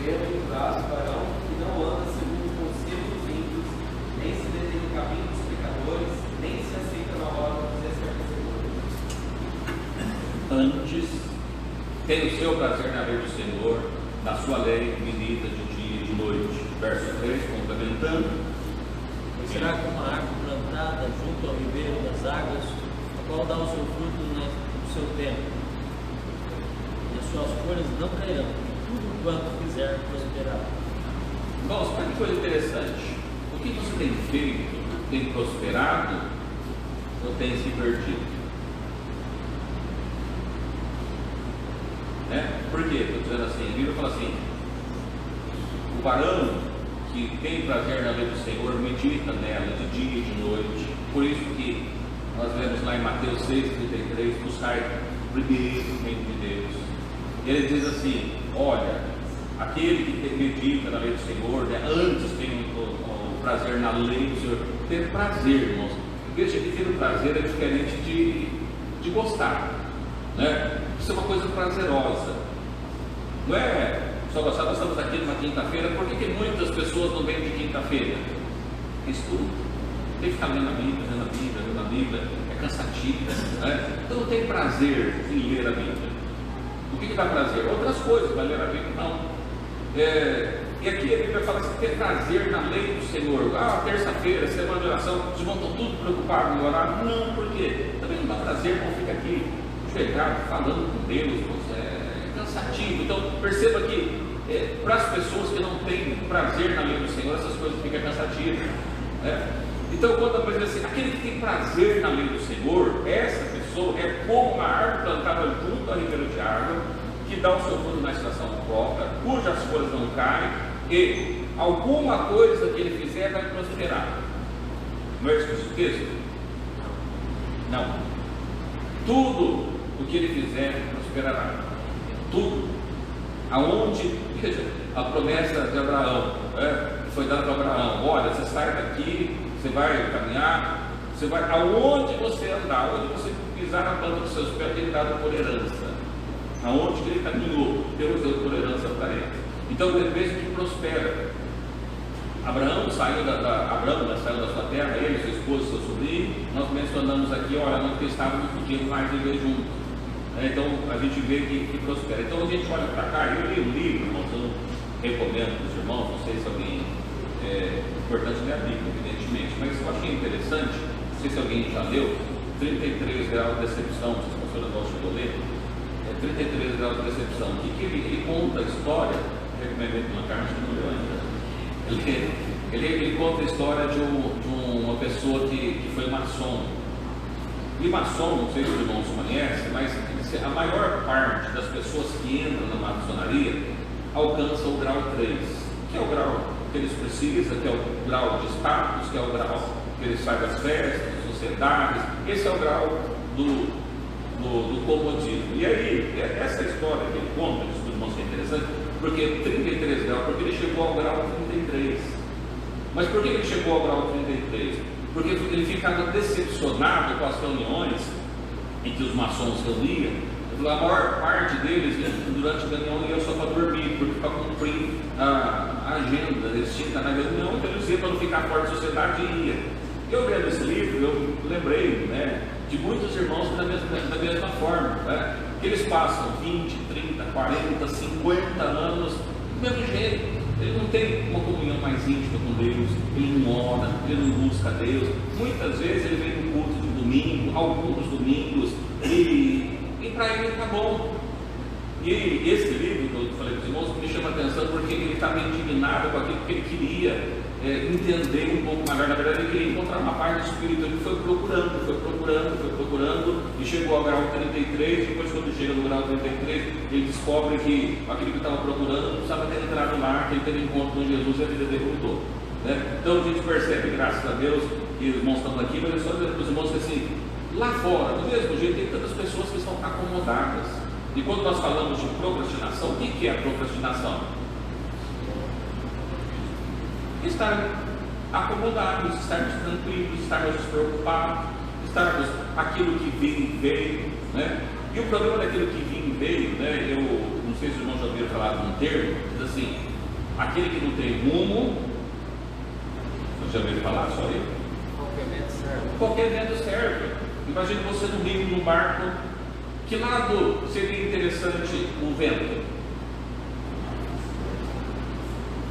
Bem-aventurado o varão que não anda segundo o conselho dos ímpios, nem se detém no caminho dos pecadores, nem se aceita na roda dos escarnecedores. Antes, tem o seu prazer na lei do Senhor, na sua lei medita de dia e de noite. Verso 3, complementando. Será como uma árvore plantada junto ao ribeiro das águas, a qual dá o seu fruto no seu tempo, e as suas folhas não cairão, tudo quanto fizer prosperará. Irmãos, olha que coisa interessante. O que você tem feito? Tem prosperado ou tem se perdido? Por quê? Estou dizendo assim, a Bíblia fala assim: o varão que tem prazer na lei do Senhor medita nela de dia e de noite. Por isso que nós vemos lá em Mateus 6,33, buscar primeiro o reino de Deus. E ele diz assim: olha, aquele que medita na lei do Senhor, né, antes tem o prazer na lei do Senhor. Ter prazer, irmãos. Veja que ter o prazer é diferente de gostar, né? Isso é uma coisa prazerosa. Não é só gostar. Nós estamos aqui numa quinta-feira. Por que muitas pessoas não vêm de quinta-feira? Estudo. Tem que ficar lendo a Bíblia, é cansativo, né? Então não tem prazer em ler a Bíblia. O que dá prazer? Outras coisas, mas ler a Bíblia não. E aqui a Bíblia fala assim: ter prazer na lei do Senhor. Terça-feira, semana de oração, os irmãos estão tudo preocupados em orar. Não, por quê? Também não dá prazer quando fica aqui pegado, falando com Deus, é cansativo. Então perceba que para as pessoas que não têm prazer na lei do Senhor, essas coisas ficam cansativas, né? Então quando a pessoa diz assim, aquele que tem prazer na lei do Senhor, essa pessoa é como uma árvore plantada junto ao ribeiro de água, que dá o seu fruto na estação própria, cujas folhas não caem, e alguma coisa que ele fizer vai prosperar. Não é isso que diz o texto? Não. Tudo o que ele fizer prosperará. Tudo. Aonde, veja, a promessa de Abraão, que foi dada para Abraão: olha, você sai daqui, você vai caminhar, você vai, aonde você andar, aonde você pisar na planta dos seus pés, ele dado por herança. Aonde que ele caminhou, Deus deu por herança para ele. Então veja que prospera. Abraão saiu saiu da sua terra, ele, sua esposa, seu sobrinho. Nós mencionamos aqui, olha, não estávamos podindo mais viver juntos. Então a gente vê que prospera. Então a gente olha para cá, eu li um livro, irmãos, eu não recomendo para os irmãos, não sei se alguém, importante ler a Bíblia, evidentemente, mas eu achei interessante, não sei se alguém já leu, 33 graus de decepção, se a pastora gosta de ler, 33 graus de decepção. O que ele conta a história, recomendo uma carta que não leu ainda. Ele conta a história de uma pessoa que foi maçom. E maçom, não sei se os irmãos conhecem, mas a maior parte das pessoas que entram na maçonaria alcança o grau 3, que é o grau que eles precisam, que é o grau de status, que é o grau que eles fazem as festas, sociedades. Esse é o grau do comodismo. E aí, essa história que ele conta, isso irmãos, é interessante, porque 33 graus, porque ele chegou ao grau 33. Mas por que ele chegou ao grau 33? Porque ele ficava decepcionado com as reuniões em que os maçons se reuniam. A maior parte deles, durante a reunião, ia só para dormir, porque para cumprir a agenda. Eles tinham que estar na reunião, então eles iam para não ficar fora da sociedade e ia. Eu lendo esse livro, eu lembrei, né, de muitos irmãos da mesma forma, né, que eles passam 20, 30, 40, 50 anos do mesmo jeito. Ele não tem uma comunhão mais íntima com Deus, ele não ora, ele não busca Deus. Muitas vezes ele vem no culto de domingo, alguns domingos, e para ele está bom. E esse livro que eu falei para os irmãos me chama a atenção porque ele estava indignado com aquilo que ele queria entender um pouco melhor. Na verdade, ele queria encontrar uma parte do Espírito. Ele foi procurando, e chegou ao grau 33. Depois, quando chega no grau 33, ele descobre que aquilo que estava procurando não precisava ter entrado no mar, que ele teve encontro com Jesus e a vida dele mudou, né? Então a gente percebe, graças a Deus, que os irmãos estão aqui, mas é só dizendo para os irmãos que assim, lá fora, do mesmo jeito, tem tantas pessoas que estão acomodadas. E quando nós falamos de procrastinação, o que é a procrastinação? Estar acomodados, estarmos tranquilos, estarmos despreocupados, estarmos aquilo que veio, né? E o problema daquilo que veio, né? Eu não sei se os irmãos já ouviram falar de um termo, diz assim, aquele que não tem rumo, você já ouviu falar só aí? Qualquer vento serve. Qualquer vento serve. Imagine você no rio, num barco, que lado seria interessante o vento?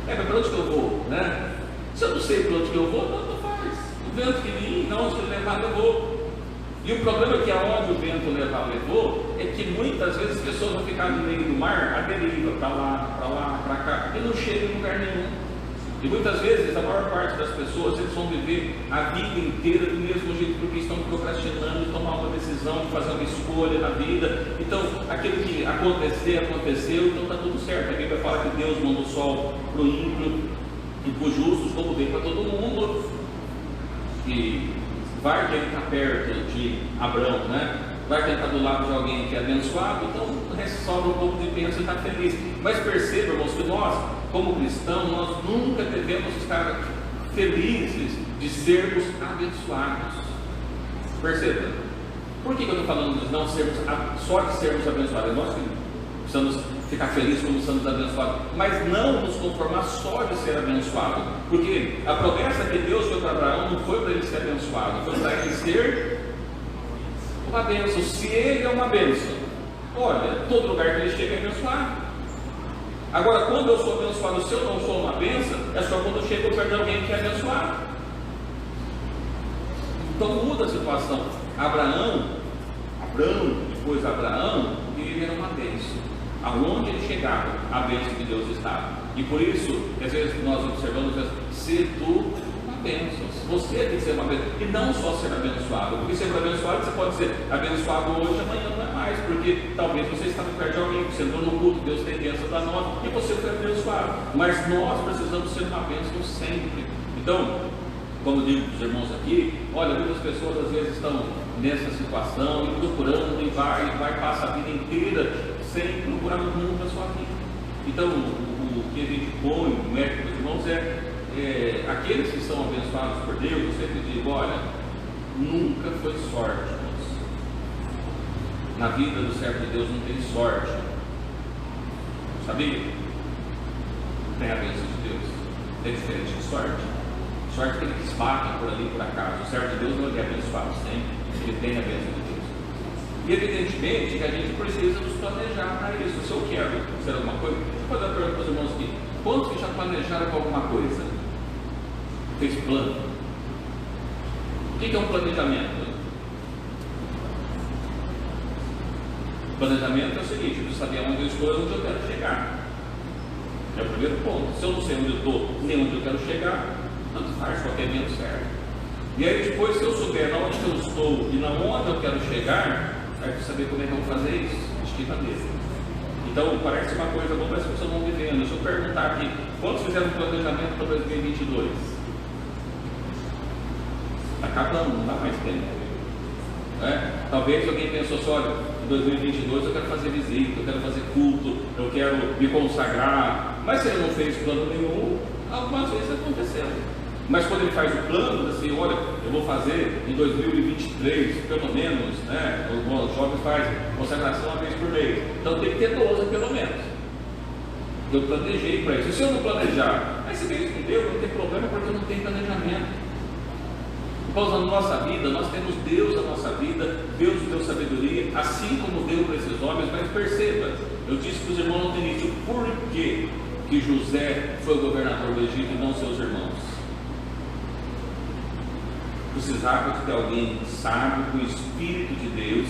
Mas para onde que eu vou, né? Se eu não sei para onde que eu vou, tanto faz. O vento que vir, onde que levar, levou. E o problema é que aonde o vento levar, levou, é que muitas vezes as pessoas vão ficar no meio do mar, a deriva, para lá, para cá, e não chegam em lugar nenhum. E muitas vezes, a maior parte das pessoas, eles vão viver a vida inteira do mesmo jeito, porque estão procrastinando de tomar uma decisão, de fazer uma escolha na vida. Então, aquilo que aconteceu, então está tudo certo. A Bíblia fala que Deus manda o sol para o ímpio e para os justos, como deu para todo mundo. E vai que ele está perto de Abraão, né? Vai que ele está do lado de alguém que é abençoado, então sobra um pouco de bênção e está feliz. Mas perceba, irmãos, que nós, como cristãos, nós nunca devemos estar felizes de sermos abençoados. Perceba, por que eu estou falando de não sermos, só de sermos abençoados? Nós precisamos ficar felizes como somos abençoados, mas não nos conformar só de ser abençoado, porque a promessa que Deus deu para Abraão não foi para ele ser abençoado, foi para ele ser uma bênção. Se ele é uma bênção, olha, todo lugar que ele chega é abençoado. Agora, quando eu sou abençoado, se eu não sou uma bênção, é só quando eu chego perto de alguém que é abençoado. Então muda a situação. Abraão, depois Abraão, ele era uma bênção. Aonde ele chegava, a bênção de Deus estava. E por isso, às vezes nós observamos, se tu uma bênção, você tem que ser uma bênção, e não só ser abençoado, porque ser abençoado, você pode ser abençoado hoje, amanhã não é mais, porque talvez você estava perto de alguém, você entrou no culto, Deus tem bênção para nós, e você foi abençoado, mas nós precisamos ser uma bênção sempre. Então, como digo para os irmãos aqui, olha, muitas pessoas às vezes estão nessa situação, e procurando, e vai, passa a vida inteira sem procurar o rumo da sua vida. Então, o que a gente põe no mérito dos irmãos é aqueles que são abençoados por Deus. Eu sempre digo, olha, nunca foi sorte, irmãos. Na vida do servo de Deus não tem sorte, sabia? Tem a bênção de Deus, é diferente de sorte. Sorte que ele que esbarra por ali, por acaso. O servo de Deus não é abençoado sempre, ele tem a bênção de Deus. E evidentemente que a gente precisa nos planejar para isso. Se eu quero ser alguma coisa, deixa eu fazer uma pergunta para os irmãos aqui: quantos que já planejaram com alguma coisa? Fez plano? O que é um planejamento? Planejamento é o seguinte: eu preciso saber onde eu estou e onde eu quero chegar. É o primeiro ponto. Se eu não sei onde eu estou nem onde eu quero chegar, tanto faz, qualquer menos serve. E aí depois, se eu souber onde eu estou e onde eu quero chegar, aí eu preciso saber como é que eu vou fazer isso. Esquiva dele. Então parece uma coisa boa, mas as pessoas vão vivendo. Deixa eu perguntar aqui: quantos fizeram um planejamento para 2022? Está acabando, não dá mais tempo. Talvez alguém pensou assim: olha, em 2022 eu quero fazer visita, eu quero fazer culto, eu quero me consagrar. Mas se ele não fez plano nenhum, algumas vezes aconteceu. Mas quando ele faz o plano, assim, olha, eu vou fazer em 2023, pelo menos, né? Os jovens fazem consagração uma vez por mês. Então tem que ter 12 pelo menos. Eu planejei para isso. E se eu não planejar, aí se mês não deu, não tem problema, porque eu não tenho planejamento. Por causa da nossa vida, nós temos Deus na nossa vida, Deus deu sabedoria, assim como deu para esses homens. Mas perceba, eu disse para os irmãos no início, por que José foi governador do Egito e não seus irmãos? Precisava de ter alguém sábio, com o Espírito de Deus,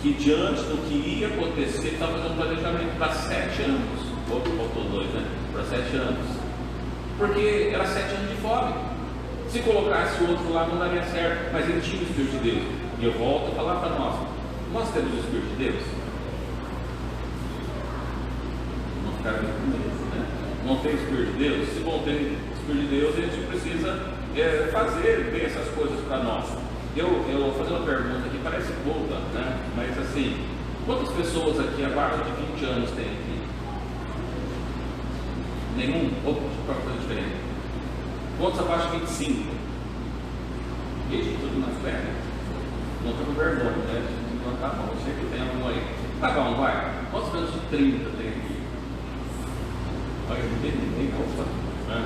que diante do que ia acontecer, estava fazendo um planejamento para 7 anos. Faltou 2, né? Para 7 anos. porque era 7 anos de fome. Se colocasse o outro lá não daria certo, mas ele tinha o Espírito de Deus. E eu volto a falar para nós temos o Espírito de Deus? Não ficaram com medo, né? Não tem o Espírito de Deus? Se não tem o Espírito de Deus, a gente precisa fazer bem essas coisas para nós. Eu vou fazer uma pergunta que parece boba, né? Mas assim, quantas pessoas aqui abaixo de 20 anos tem aqui? Nenhum? Ou qualquer coisa diferente? Quantos abaixo de 25? Gente, tudo nas pernas. Não estou com vergonha, né? Não tá bom, eu sei que tem algum aí. Tá bom, vai. Quantos menos de 30 tem aqui? Olha, não tem ninguém, opa, né?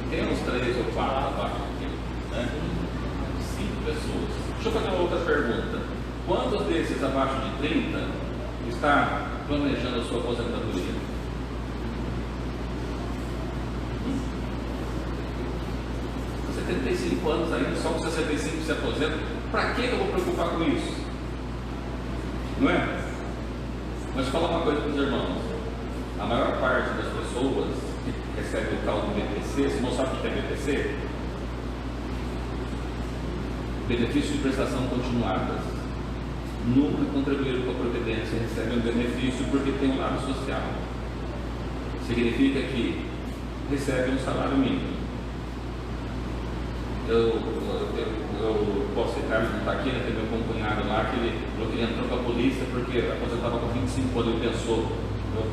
Tem uns 3 ou 4 abaixo aqui, né? 5 pessoas. Deixa eu fazer uma outra pergunta. Quantos desses abaixo de 30 está planejando a sua aposentadoria? Você tem 35 anos ainda, só com 65 se aposenta. Para que eu vou preocupar com isso? Não é? Mas falar uma coisa para os irmãos. A maior parte das pessoas que recebe o tal do BPC, você não sabe o que é BPC? Benefício de prestação continuadas. Nunca contribuíram com a Previdência, recebem um benefício porque tem um lado social. Significa que recebem um salário mínimo. Eu posso citar, ele não está aqui, né? Tem meu companheiro lá que ele falou que ele entrou para a polícia porque aposentava com 25 anos. Ele pensou, eu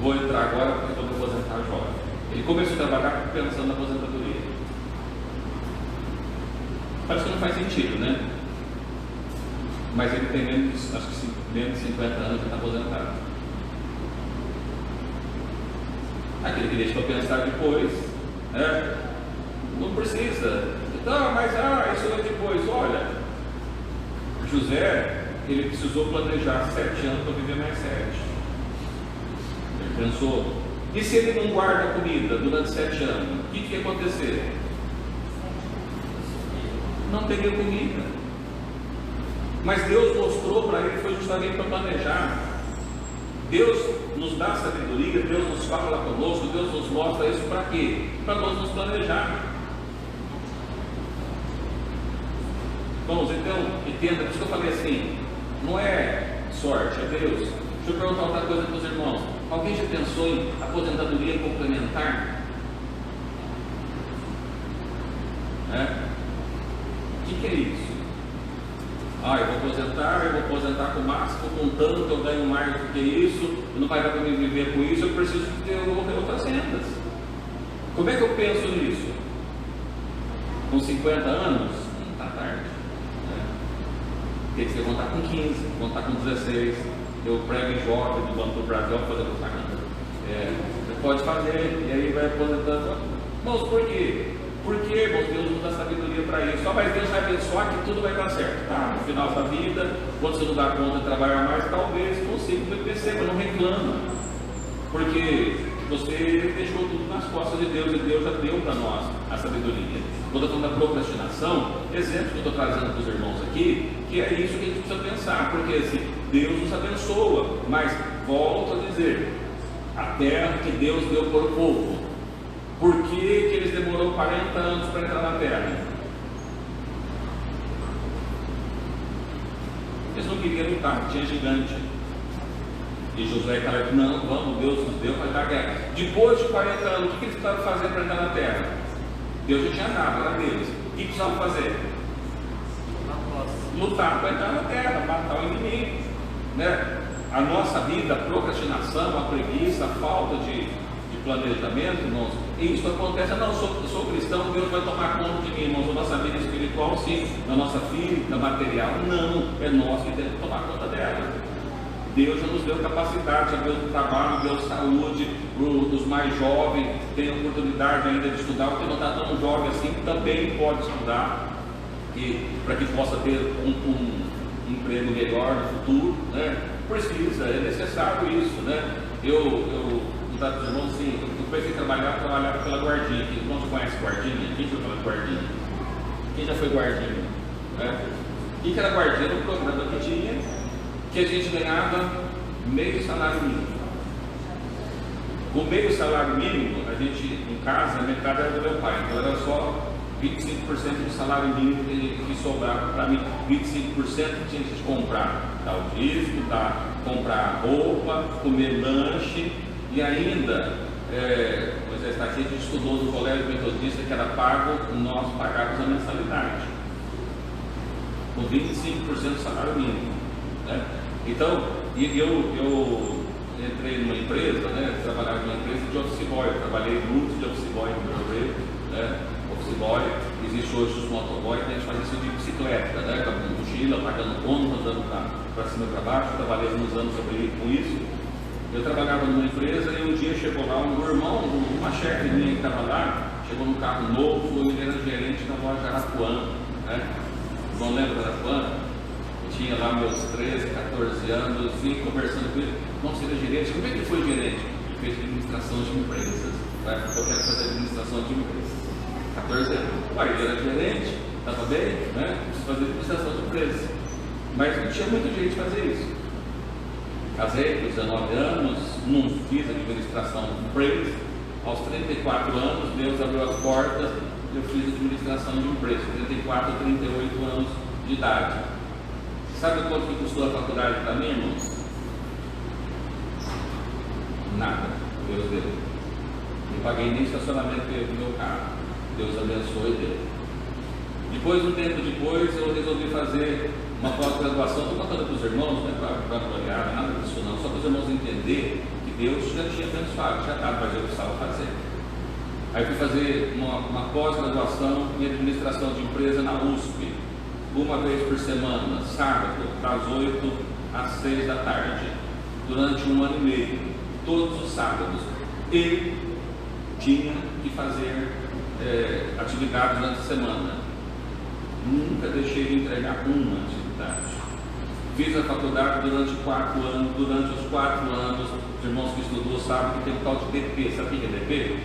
vou entrar agora porque eu vou aposentar jovem. Ele começou a trabalhar pensando na aposentadoria. Parece que não faz sentido, né? Mas ele tem menos de 50 anos e está aposentado. Aquele que deixa para pensar depois, não precisa. Então, mas isso é depois. Olha, José, ele precisou planejar 7 anos para viver mais 7. Ele pensou, e se ele não guarda comida durante 7 anos, o que ia acontecer? Não teria comida. Mas Deus mostrou para ele, foi justamente para planejar. Deus nos dá sabedoria, Deus nos fala conosco, Deus nos mostra isso para quê? Para nós nos planejar. Vamos, então, entenda, por isso que eu falei assim, não é sorte, é Deus. Deixa eu perguntar outra coisa para os irmãos. Alguém já pensou em aposentadoria complementar? O que é isso? Eu vou aposentar com o máximo, com tanto, eu ganho mais do que isso, não vai dar para me viver com isso, eu preciso ter outras rendas. Como é que eu penso nisso? Com 50 anos? Não está tarde. Tem que contar com 15, contar com 16. Eu prego em jovem do Banco do Brasil, fazer propaganda. Você pode fazer, e aí vai aposentando. Irmãos, por quê? Porque, irmãos, Deus nos dá sabedoria para isso. Só mas Deus vai abençoar que tudo vai dar certo. No final da vida, quando você não dá conta de trabalhar mais, talvez consiga o BPC, mas não reclama. Porque você deixou tudo nas costas de Deus e Deus já deu para nós a sabedoria. Quando eu estou falando da procrastinação, exemplo que eu estou trazendo para os irmãos aqui, que é isso que a gente precisa pensar, porque assim, Deus nos abençoa, mas volto a dizer, a terra que Deus deu para o povo, por que eles demoraram 40 anos para entrar na terra? Eles não queriam lutar, tinha gigante. E Josué falou, não, vamos, Deus nos deu para dar guerra. Depois de 40 anos, o que eles precisavam fazer para entrar na terra? Deus já tinha dado, era deles. O que precisavam fazer? Lutar para entrar na terra, matar o inimigo. Né? A nossa vida, a procrastinação, a preguiça, a falta de planejamento, irmãos, isso acontece. Não, eu sou cristão, Deus vai tomar conta de mim, irmãos. A nossa vida espiritual, sim, na nossa vida material, não, é nós que temos que tomar conta dela. Deus já nos deu capacidade, já deu trabalho, deu saúde. Os mais jovens têm oportunidade ainda de estudar. O que não está tão jovem assim também pode estudar, para que possa ter um emprego melhor no futuro, né? Precisa, é necessário isso, né? Eu irmãos, assim, eu comecei a trabalhar pela Guardinha. Quem não conhece Guardinha? Quem foi pela Guardinha? Quem já foi Guardinha? Né? O que era Guardinha? Era um programa que tinha, que a gente ganhava meio salário mínimo. O meio salário mínimo, a gente, em casa, a metade era do meu pai, então era só 25% do salário mínimo que sobrava para mim. 25% tinha que comprar tal disco, comprar roupa, comer lanche e ainda, Moisés está aqui, a gente estudou no colégio metodista que era pago, nós pagávamos a mensalidade, com 25% do salário mínimo, né? Então, eu entrei numa empresa, né, trabalhava numa empresa de office boy, eu trabalhei muito de office boy no meu emprego, né? Office boy, existe hoje os motoboys, a gente faz isso de bicicleta, né, com a mochila, pagando conta, andando para cima e para baixo. Trabalhei uns anos com isso. Eu trabalhava numa empresa e um dia chegou lá um irmão, uma chefe minha que estava lá, chegou num carro novo, ele era gerente da loja Arapuã, né? Não lembra da Arapuã? Eu tinha lá meus 13, 14 anos, vim conversando com ele, não seria gerente, como é que foi gerente? Ele fez administração de empresas, né? Eu quero fazer administração de empresas. 14 anos. Uai, ele era gerente, estava bem, né? Preciso fazer administração de empresas. Mas não tinha muita gente fazer isso. Casei com 19 anos, não fiz administração de empresas. Aos 34 anos, Deus abriu as portas, eu fiz administração de empresas. 34 a 38 anos de idade. Sabe quanto que custou a faculdade para mim, irmãos? Nada. Deus deu. Não paguei nem estacionamento do meu carro. Deus abençoe Deus. Depois, um tempo depois, eu resolvi fazer uma pós-graduação. Estou contando para os irmãos, não é para gloriar, nada disso não, só para os irmãos entenderem que Deus já tinha abençoado, já estava, mas eu precisava fazer. Aí fui fazer uma pós-graduação em administração de empresa na USP, uma vez por semana, sábado, das 8 às 6 da tarde, durante 1 ano e meio, todos os sábados. E tinha que fazer atividade durante a semana. Nunca deixei de entregar uma atividade. Fiz a faculdade durante 4 anos. Durante os 4 anos, os irmãos que estudou sabem que tem um tal de DP. Sabe o que é DP?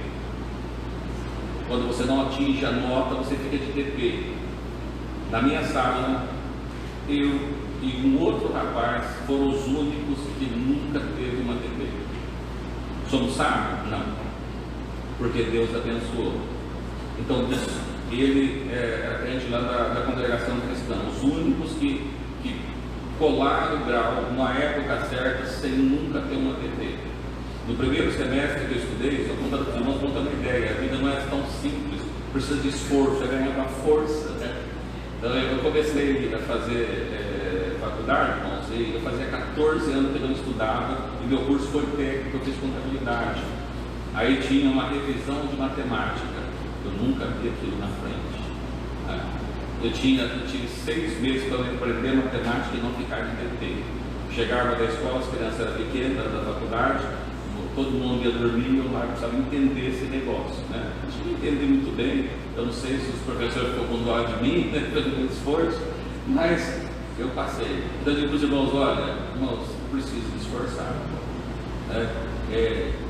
Quando você não atinge a nota, você fica de DP. Na minha sala, eu e um outro rapaz foram os únicos que nunca teve uma DP. Somos sábios? Não. Porque Deus abençoou. Então, ele era crente lá da congregação cristã, os únicos que colaram o grau na época certa, sem nunca ter uma TT. No primeiro semestre que eu estudei, só contando para os irmãos, contando uma ideia, a vida não é tão simples, precisa de esforço, é ganhar uma força, né? Então, eu comecei a fazer faculdade, irmãos, e eu fazia 14 anos que eu não estudava, e meu curso foi técnico, eu fiz contabilidade. Aí tinha uma revisão de matemática. Eu nunca vi aquilo na frente. Eu tive 6 meses para aprender matemática e não ficar de DT. Chegava da escola, as crianças eram pequenas, da faculdade, todo mundo ia dormir e eu lá precisava entender esse negócio, né? Acho que entendi muito bem. Eu não sei se os professores ficam com dó de mim, né, pelo meu esforço, mas eu passei. Então eu digo para os irmãos: olha, irmãos, preciso me esforçar.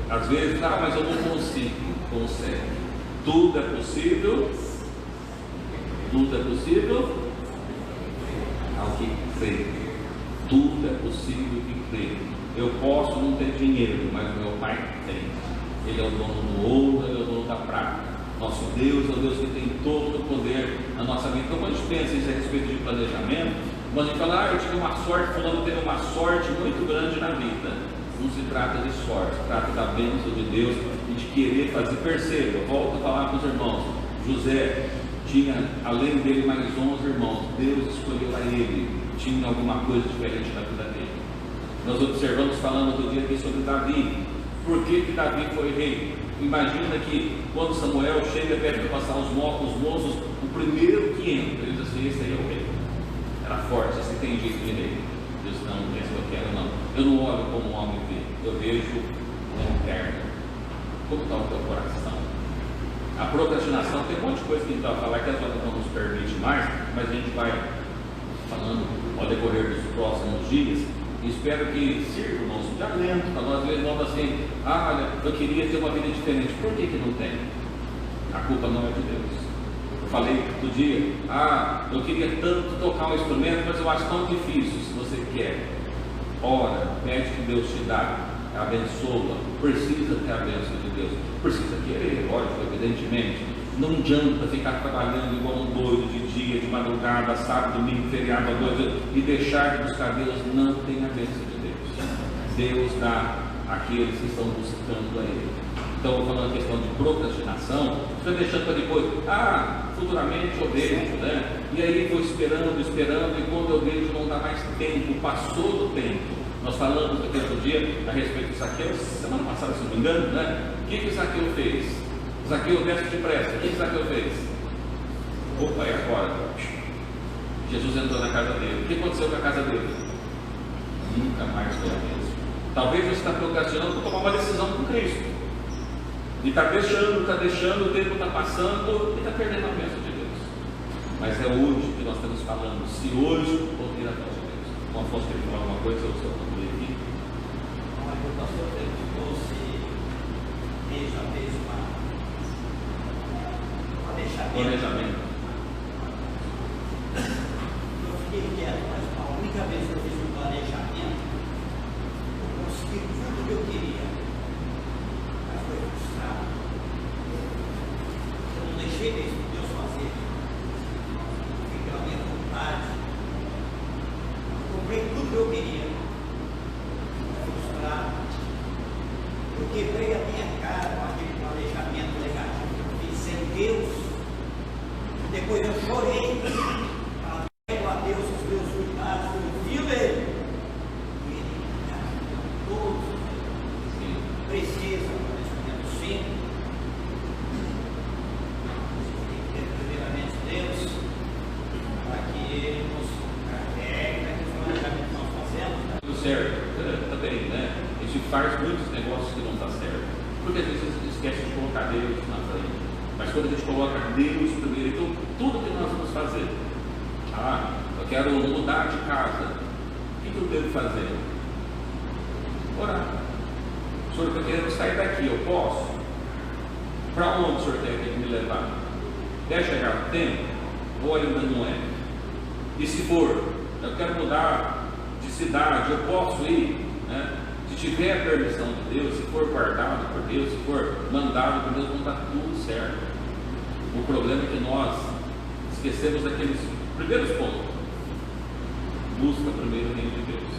Às vezes, mas eu não consigo. Consegue. Tudo é possível. Tudo é possível ao que crê. Tudo é possível que crê. Eu posso não ter dinheiro, mas o meu Pai tem. Ele é o dono do ouro, ele é o dono da prata. Nosso Deus é o Deus que tem todo o poder na nossa vida. Então, quando a gente pensa isso a respeito de planejamento, quando a gente fala, eu tive uma sorte, fulano teve uma sorte muito grande na vida. Não se trata de sorte, se trata da bênção de Deus e de querer fazer. Perceba, eu volto a falar com os irmãos. José tinha, além dele, mais 11 irmãos. Deus escolheu a ele. Tinha alguma coisa diferente na vida dele. Nós observamos, falando outro dia aqui sobre Davi. Por que Davi foi rei? Imagina que quando Samuel chega perto de passar os moços, o primeiro que entra, ele diz assim: esse aí é o rei. Era forte, esse tem jeito de rei. Deus não, esse eu quero não. Eu não olho como um homem vê, eu vejo o interno. Como está o teu coração? A procrastinação tem um monte de coisa que a gente vai falar que a gente não nos permite mais, mas a gente vai falando ao decorrer dos próximos dias. E espero que sirva, irmãos, de alento para nós. Às vezes nós assim: olha, eu queria ter uma vida diferente. Por que não tem? A culpa não é de Deus. Eu falei outro dia: eu queria tanto tocar um instrumento, mas eu acho tão difícil. Se você quer, ora, pede que Deus te dá. abençoa, precisa ter a bênção de Deus, precisa querer, lógico, evidentemente. Não adianta ficar trabalhando igual um doido de dia, de madrugada, sábado, domingo, feriado, à noite, e deixar de buscar Deus. Não tem a bênção de Deus. Deus dá àqueles que estão buscando a Ele. Então, falando a questão de procrastinação, estou deixando para depois, futuramente eu vejo, né? E aí vou esperando, e quando eu vejo não dá mais tempo, passou do tempo. Nós falamos aqui outro dia a respeito de Zaqueu, semana passada, se não me engano, né? O que Zaqueu fez? Zaqueu, desce depressa. O que Zaqueu fez? Opa, é agora. Jesus entrou na casa dele. O que aconteceu com a casa dele? Nunca mais foi a mesma. Talvez você está procrastinando para tomar uma decisão com Cristo. E está deixando, o tempo está passando e está perdendo a bênção de Deus. Mas é hoje que nós estamos falando. Se hoje for ir atrás de Deus. O Afonso quer falar alguma coisa? Eu sou concluir aqui. Mas o pastor perguntou se já fez um planejamento. Eu fiquei quieto, mas a única vez que eu fiz um planejamento, eu consegui tudo o que eu queria. Mas foi frustrado. Eu não deixei mesmo Deus fazer. Fiquei pela minha vontade. Eu comprei tudo que eu queria. Foi frustrado. Eu quebrei a minha cara com aquele planejamento negativo que eu fiz sem Deus. Depois eu chorei, pego a Deus os meus cuidados, confio nele. E ele me todos precisa, sim. Tem que ter primeiramente Deus, para que ele nos carregue naquele planejamento que nós fazemos. Tudo certo, também, né? A gente faz muitos negócios que não dá certo, porque às vezes esquece de colocar Deus na frente. Mas quando a gente coloca Deus primeiro, então tudo que nós vamos fazer, eu quero mudar de casa, o que eu devo fazer? Orar. Senhor, eu quero sair daqui, eu posso? Para onde o Senhor tem que me levar? Quer chegar no tempo? Ou ainda não é? E se for, eu quero mudar de cidade, eu posso ir, né? Se tiver a permissão de Deus, se for guardado por Deus, se for mandado por Deus, não está tudo certo. O problema é que nós esquecemos daqueles primeiros pontos. Busca primeiro o reino de Deus.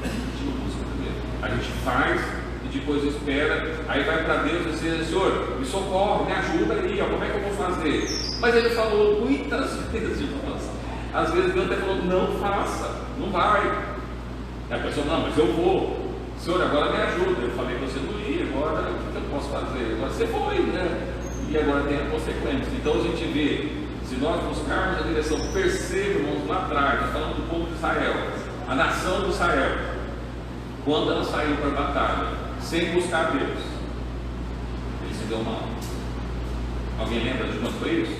A gente não busca primeiro. A gente faz e depois espera. Aí vai para Deus e diz: Senhor, me socorre, me ajuda aí, como é que eu vou fazer? Mas Ele falou muitas vezes de nós. Às vezes Deus até falou: não faça, não vai. E a pessoa: não, mas eu vou. Senhor, agora me ajuda. Eu falei que você não ia, agora o que eu posso fazer? Agora você foi, né? E agora tem a consequência. Então a gente vê, se nós buscarmos a direção, perceba, irmãos, lá atrás, nós falamos do povo de Israel, a nação de Israel, quando ela saiu para a batalha, sem buscar Deus, ele se deu mal. Alguém lembra de quando foi isso?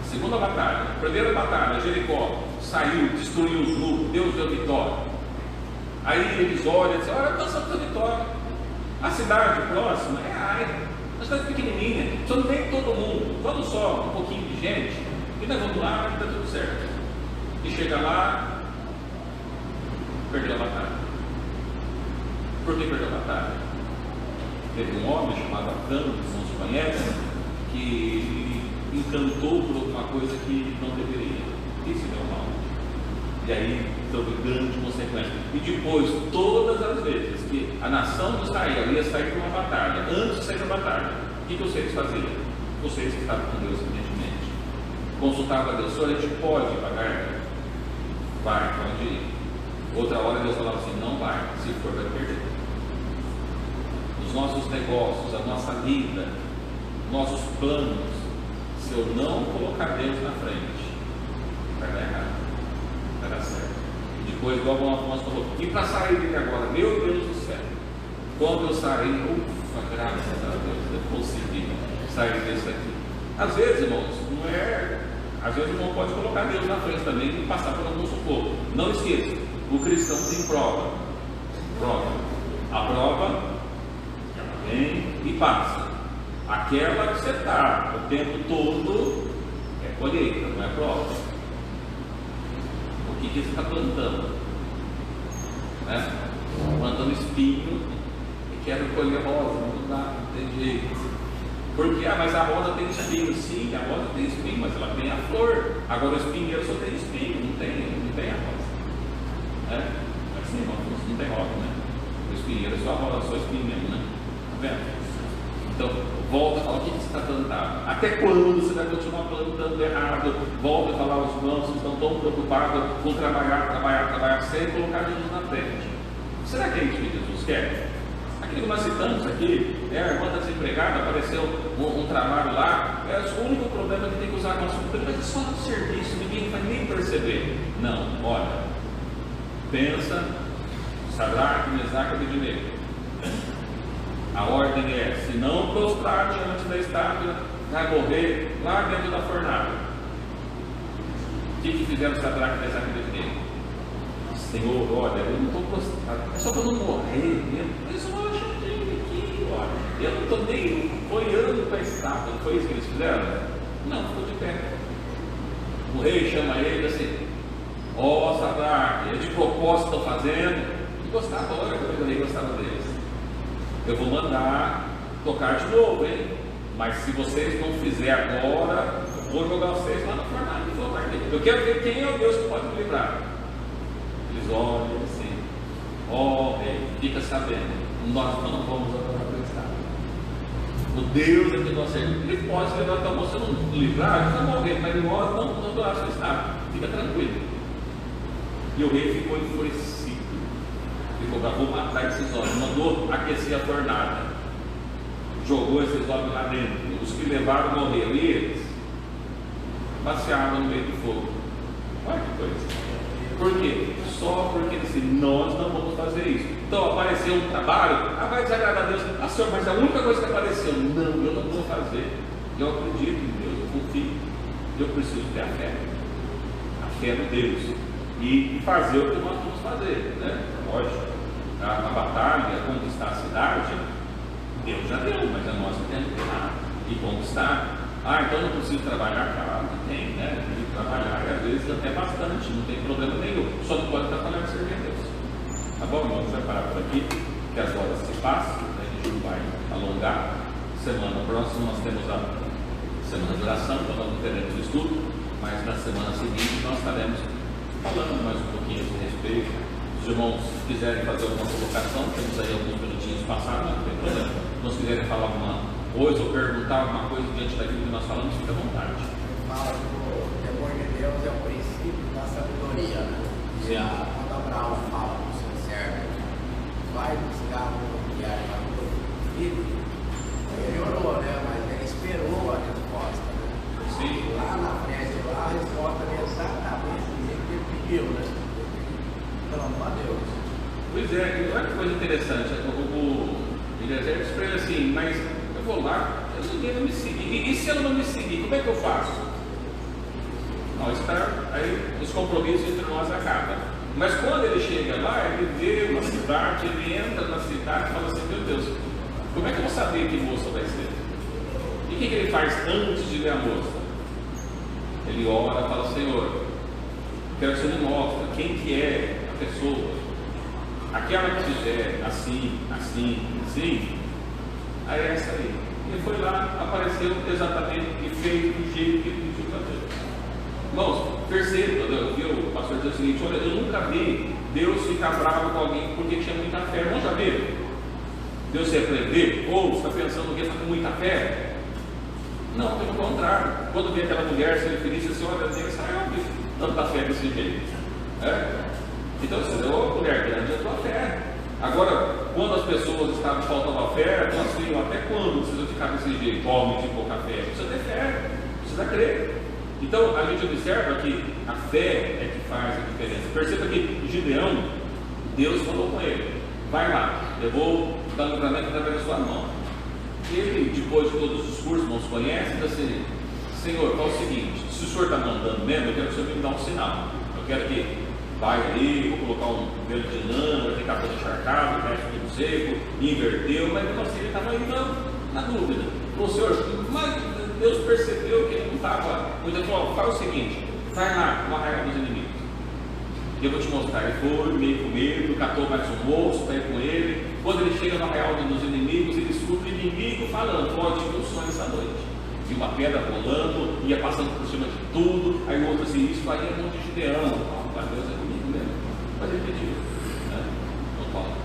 A segunda batalha, a primeira batalha, Jericó, saiu, destruiu os muros, Deus deu vitória. Aí eles olham e dizem: olha, nós estamos dando vitória. A cidade próxima é Ai, uma cidade pequenininha, só não tem todo mundo, vamos só um pouquinho de gente, e nós vamos lá e está tudo certo. E chega lá, perdeu a batalha. Por que perdeu a batalha? Teve um homem chamado Acã, que não se conhece, que encantou por alguma coisa que não deveria, e se deu mal. E aí houve grande consequência. E depois, todas as vezes que a nação de Israel ia sair para uma batalha, antes de sair para a batalha, o que vocês faziam? Vocês que estavam com Deus, evidentemente, consultavam a Deus: Senhor, a gente pode pagar? Vai, pode ir. Outra hora Deus falava assim: não vai, se for vai perder. Os nossos negócios, a nossa vida, nossos planos, se eu não colocar Deus na frente, vai dar errado, vai dar certo. E depois, igual o Afonso falou: e para sair dele agora, meu Deus do céu, quando eu saí, ufa, graças a Deus, eu consegui sair disso aqui. Às vezes, irmãos, não é. Às vezes o irmão pode colocar Deus na frente também e passar por algum sufoco. Não esqueça, o cristão tem prova. A prova vem e passa. Aquela que você está o tempo todo é colheita, não é prova. O que você está plantando? Né? plantando espinho e quero colher rosa, não dá, não tem jeito. Porque, mas a rosa tem espinho, sim, a rosa tem espinho, mas ela tem a flor. Agora o espinheiro só tem espinho, não tem a rosa. É? Assim, não tem rosa, né? O espinheiro é só a rosa, só espinho mesmo, né? Tá vendo? Então, volta a falar o que você está plantando. Até quando você vai continuar plantando errado? Volta a falar aos irmãos que estão tão preocupados com trabalhar, sem colocar Jesus na frente. Será que é isso que Jesus quer? Aquilo que nós citamos aqui, a irmã está desempregada, apareceu um trabalho lá, o único problema é que tem que usar a nossa cultura, mas é só no serviço, ninguém vai nem perceber. Não, olha, pensa, Sadraque, Mesaque e Abednego. A ordem é, se não prostrar diante da estátua, vai morrer lá dentro da fornalha. O que fizeram Sadraque, Mesaque e Abednego? Senhor, olha, eu não estou prostrado, é só para não morrer mesmo. Mas só uma chatinha aqui, olha. Eu não estou nem olhando para a estátua. Não foi isso que eles fizeram? Não, ficou de pé. O rei chama ele assim: ó, Sadraque, de propósito estão fazendo. E gostava, olha como o rei gostava deles. Eu vou mandar tocar de novo, hein? Mas se vocês não fizerem agora, eu vou jogar vocês lá na fornalha de fogo ardente. Eu quero ver quem é o Deus que pode me livrar. Eles olham assim: ó, rei, fica sabendo, nós não vamos adorar para o Estado. O Deus é que nós servimos. Ele pode levantar a mão, se não livrar, a gente vai morrer, mas nós não vamos adorar para o Estado. Fica tranquilo. E o rei ficou enfurecido. Ficou, vou matar esses homens. Mandou aquecer a fornalha. Jogou esses homens lá dentro. Os que levaram morreram. E eles passeavam no meio do fogo. Olha que coisa. Por quê? Só porque ele disse: nós não vamos fazer isso. Então apareceu um trabalho, vai desagradar a Deus. Senhor, mas a única coisa que apareceu, não, eu não vou fazer. Eu acredito em Deus, eu confio. Eu preciso ter a fé. A fé no Deus. E fazer o que nós vamos fazer, né? Lógico, a batalha, conquistar a cidade, Deus já deu, mas é nós que temos que ir lá e conquistar. Então não preciso trabalhar, claro que tem, né? Tem que trabalhar, e às vezes até bastante, não tem problema nenhum, só não pode trabalhar de servir a Deus. Tá bom, irmãos? Vai parar por aqui, que as horas se passam, né? A gente não vai alongar. Semana próxima nós temos a semana de oração, então nós não teremos estudo, mas na semana seguinte nós estaremos falando mais um pouquinho a respeito. Se os irmãos quiserem fazer alguma colocação, temos aí alguns minutinhos passados, não tem problema. Se nós quiserem falar alguma coisa ou perguntar alguma coisa diante daquilo que nós falamos, fica à vontade. Fala que o temor de Deus é o princípio da sabedoria, né? E quando Abraão fala para o seu servo: vai buscar um diário para o filho, ele orou, né? Mas ele esperou a resposta, né? Sim. Lá na frente, lá a resposta é exatamente o que ele pediu, né? Pelo amor de Deus. Pois é, olha que coisa interessante. Ele até disse para ele assim: mas eu vou lá, ninguém vai me seguir. E se ela não me seguir, como é que eu faço? Não, aí os compromissos entre nós acabam. Mas quando ele chega lá, ele vê uma cidade, ele entra na cidade e fala assim: meu Deus, como é que eu vou saber que moça vai ser? E o que ele faz antes de ver a moça? Ele ora e fala: Senhor, quero que você me mostre quem que é a pessoa. Aquela que fizer assim, assim, assim, aí é essa aí. Ele foi lá, apareceu exatamente e fez do jeito que ele pediu para Deus. Irmãos, perceba, o pastor diz o seguinte: olha, eu nunca vi Deus ficar bravo com alguém porque tinha muita fé. Irmão, já viu? Deus se repreender? Ou está pensando que está com muita fé? Não, pelo contrário. Quando vê aquela mulher se referir assim: olha, Deus saiu de tanta fé desse jeito. Então você diz: ô mulher, grande é a tua fé. Agora, quando as pessoas estavam faltando a fé, nós filhos, até quando precisa ficar desse jeito? Homem de pouca fé. Precisa ter fé, precisa crer. Então a gente observa que a fé é que faz a diferença. Perceba que Gideão, Deus falou com ele: vai lá, eu vou dar um livramento através da sua mão. Ele, depois de todos os cursos, não se conhece, diz assim: Senhor, fala o seguinte, se o Senhor está mandando mesmo, eu quero que o Senhor me dê um sinal. Eu quero que vai ali, vou colocar um velo de lã, vai ficar todo encharcado, o resto tudo seco, inverteu, mas não assim, ele estava aí na dúvida. Falou: Senhor, mas Deus percebeu que ele não estava. Então ele falou: fala o seguinte, vai lá no arraial dos inimigos. E eu vou te mostrar. Ele foi meio com medo, catou mais um moço para ir com ele. Quando ele chega no arraial dos inimigos, ele escuta o inimigo falando: pode ter um sonho essa noite. E uma pedra rolando, ia passando por cima de tudo. Aí o outro assim: isso aí é monte de Gideão. Mas Deus é comigo mesmo. Pode repetir, né? Não fala.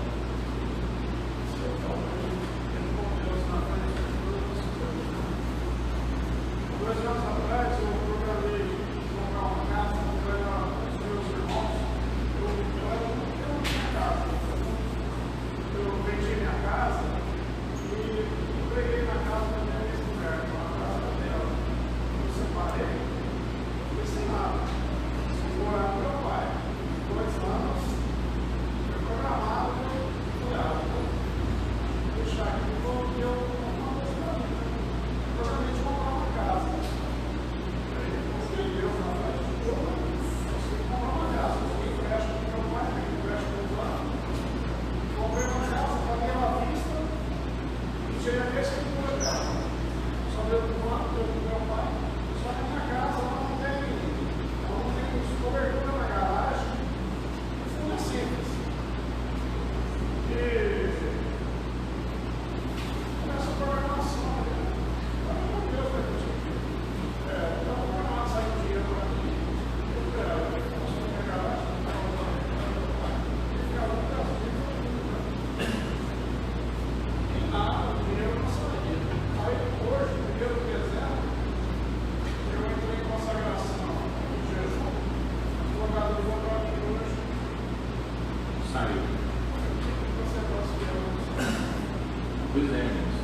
Pois é, irmãos.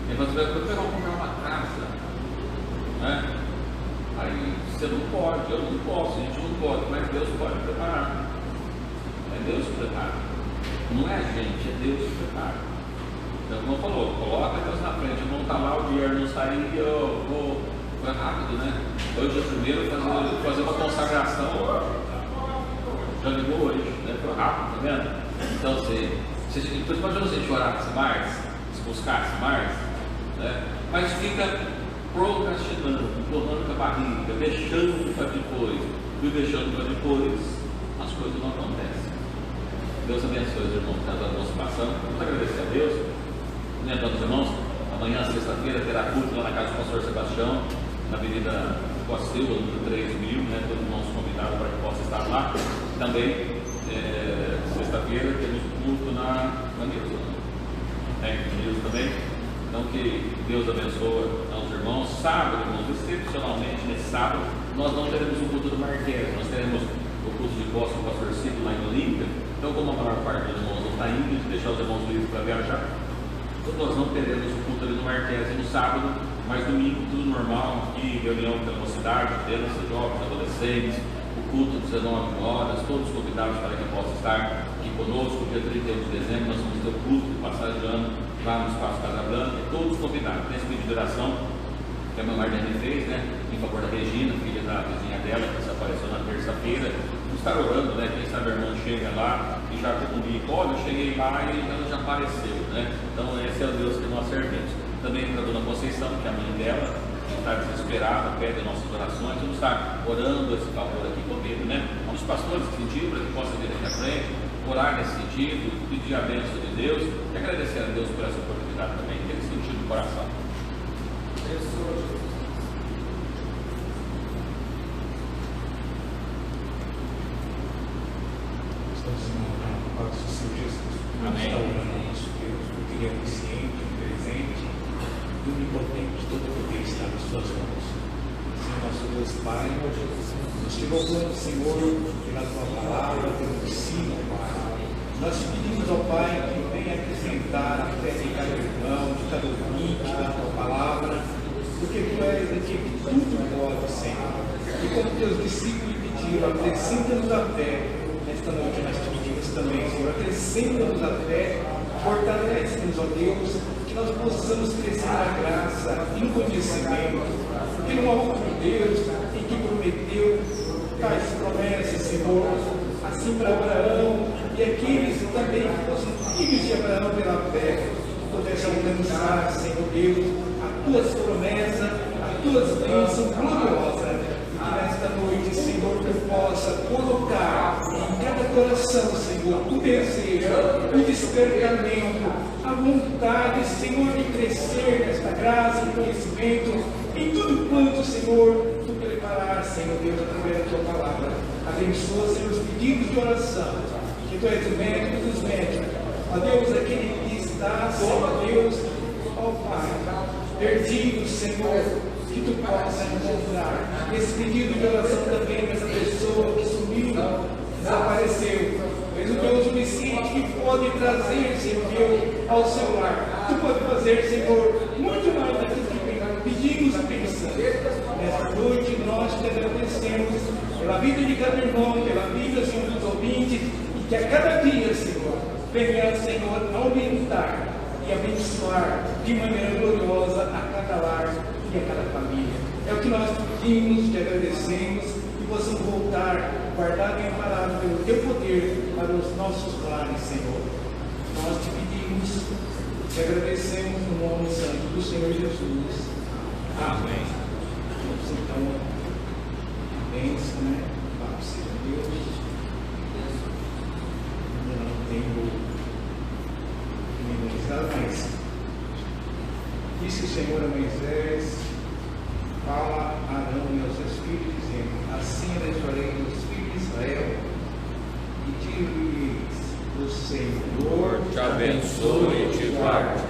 E nós vamos comprar uma casa, né? Aí você não pode, eu não posso, a gente não pode, mas Deus pode preparar. É Deus que prepara. Não é a gente, é Deus que prepara. Então, como falou, coloca Deus na frente, não está lá, o dinheiro não sair, eu vou. Foi rápido, né? Hoje é primeiro fazer uma consagração. Já ligou hoje, né? Foi rápido, tá vendo? Então, depois imagina você chorar mais, se buscasse mais, né? Mas fica procrastinando, empurrando com a barriga, deixando para depois, e deixando para depois, as coisas não acontecem. Deus abençoe os irmãos da nossa participação. Vamos agradecer a Deus. Lembrando os irmãos, amanhã, sexta-feira, terá culto lá na casa do pastor Sebastião, na Avenida Costil, número 3000, né? Todos os irmãos convidados para que possam estar lá. Também, sexta-feira, temos culto na Nilza, também. Então, que Deus abençoe aos irmãos. Sábado, irmãos, excepcionalmente, nesse sábado, nós não teremos o culto do Marquês, nós teremos o culto de posse do pastor Cito lá em Olímpia. Então, como a maior parte dos irmãos não está indo, deixar os irmãos livres para viajar, então nós não teremos o culto ali no Marquês no sábado, mas domingo, tudo normal, aqui, reunião pela mocidade, crianças, jovens, adolescentes, o culto 19 horas, todos convidados para que possam estar aqui conosco. Dia 31 de dezembro nós vamos ter o culto de passagem de ano lá no Espaço Casa Branca, todos convidados. Tem esse pedido de oração que a minha Marlene fez, né, em favor da Regina, filha da vizinha dela, que desapareceu na terça-feira. Vamos estar orando, né, quem sabe a irmã chega lá e já comunica: olha, eu cheguei lá e ela já apareceu, né? Então esse é o Deus que nós servimos. Também para a dona Conceição, que é a mãe dela, está desesperada, pede nossas orações. Vamos estar orando esse favor aqui comigo, né? Os pastores sentiram para que possam vir aqui à frente, orar nesse sentido, pedir a bênção de Deus e agradecer a Deus por essa oportunidade também, que ele sentiu no coração. Amém. Nosso Deus, porque Ele é onisciente, presente, onipotente, todo poder está nas suas mãos. Senhor, nosso Deus Pai, nós te louvamos, Senhor, pela tua palavra, pelo ensino, Pai. Nós te pedimos, ó Pai, que venha acrescentar a fé de cada irmão, de cada ouvinte da tua palavra, porque tu és aquele que tudo pode, Senhor. E como teus discípulos pediram, acrescenta-nos a fé. Nesta noite nós te pedimos também, Senhor, acrescenta-nos a fé, fortalece-nos, ó Deus, que nós possamos crescer na graça e no conhecimento, porque não há outro Deus e que prometeu tais promessas, Senhor, assim para Abraão e aqueles também que fossem filhos de Abraão pela fé, pudessem alcançar, Senhor Deus, as tuas promessas, as tuas bênçãos gloriosas, e que nesta noite, Senhor, tu possa colocar em coração, Senhor, o desejo, o despertamento, a vontade, Senhor, de crescer nesta graça e conhecimento em tudo quanto, Senhor, tu preparar, Senhor Deus, através da tua palavra. Abençoa, Senhor, os pedidos de oração, que tu és o médico dos médicos. Ó Deus, aquele que está, Senhor Deus, ó Pai, perdido, Senhor, que tu possa encontrar. Esse pedido de oração também dessa pessoa que sumiu, desapareceu. Mas o Deus onisciente que pode trazer, Senhor Deus, ao seu lar. Tu pode fazer, Senhor, muito mais daquilo que pedimos e pensamos. Nesta noite nós te agradecemos pela vida de cada irmão, pela vida, Senhor, dos ouvintes, e que a cada dia, Senhor, venha, Senhor, aumentar e abençoar de maneira gloriosa a cada lar e a cada família. É o que nós pedimos, te agradecemos e possamos voltar, guardado e amparado pelo teu poder para os nossos lares, Senhor. Nós te pedimos, te agradecemos no nome santo do Senhor Jesus. Amém. Vamos então, bênção, né? Papo seja Deus. Eu não tenho memorizado, mas disse o Senhor a Moisés: fala a Arão e aos seus filhos, dizendo: assim abençoarei os filhos de Israel, e digo-lhes: o Senhor te abençoe e te guarde.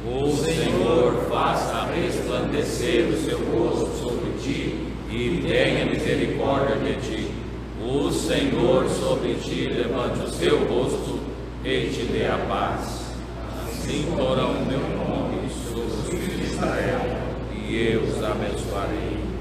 O Senhor faça resplandecer o seu rosto sobre ti e tenha misericórdia de ti. O Senhor sobre ti levante o seu rosto e te dê a paz. Assim porão meu nome sobre os filhos de Israel, e eu os abençoarei.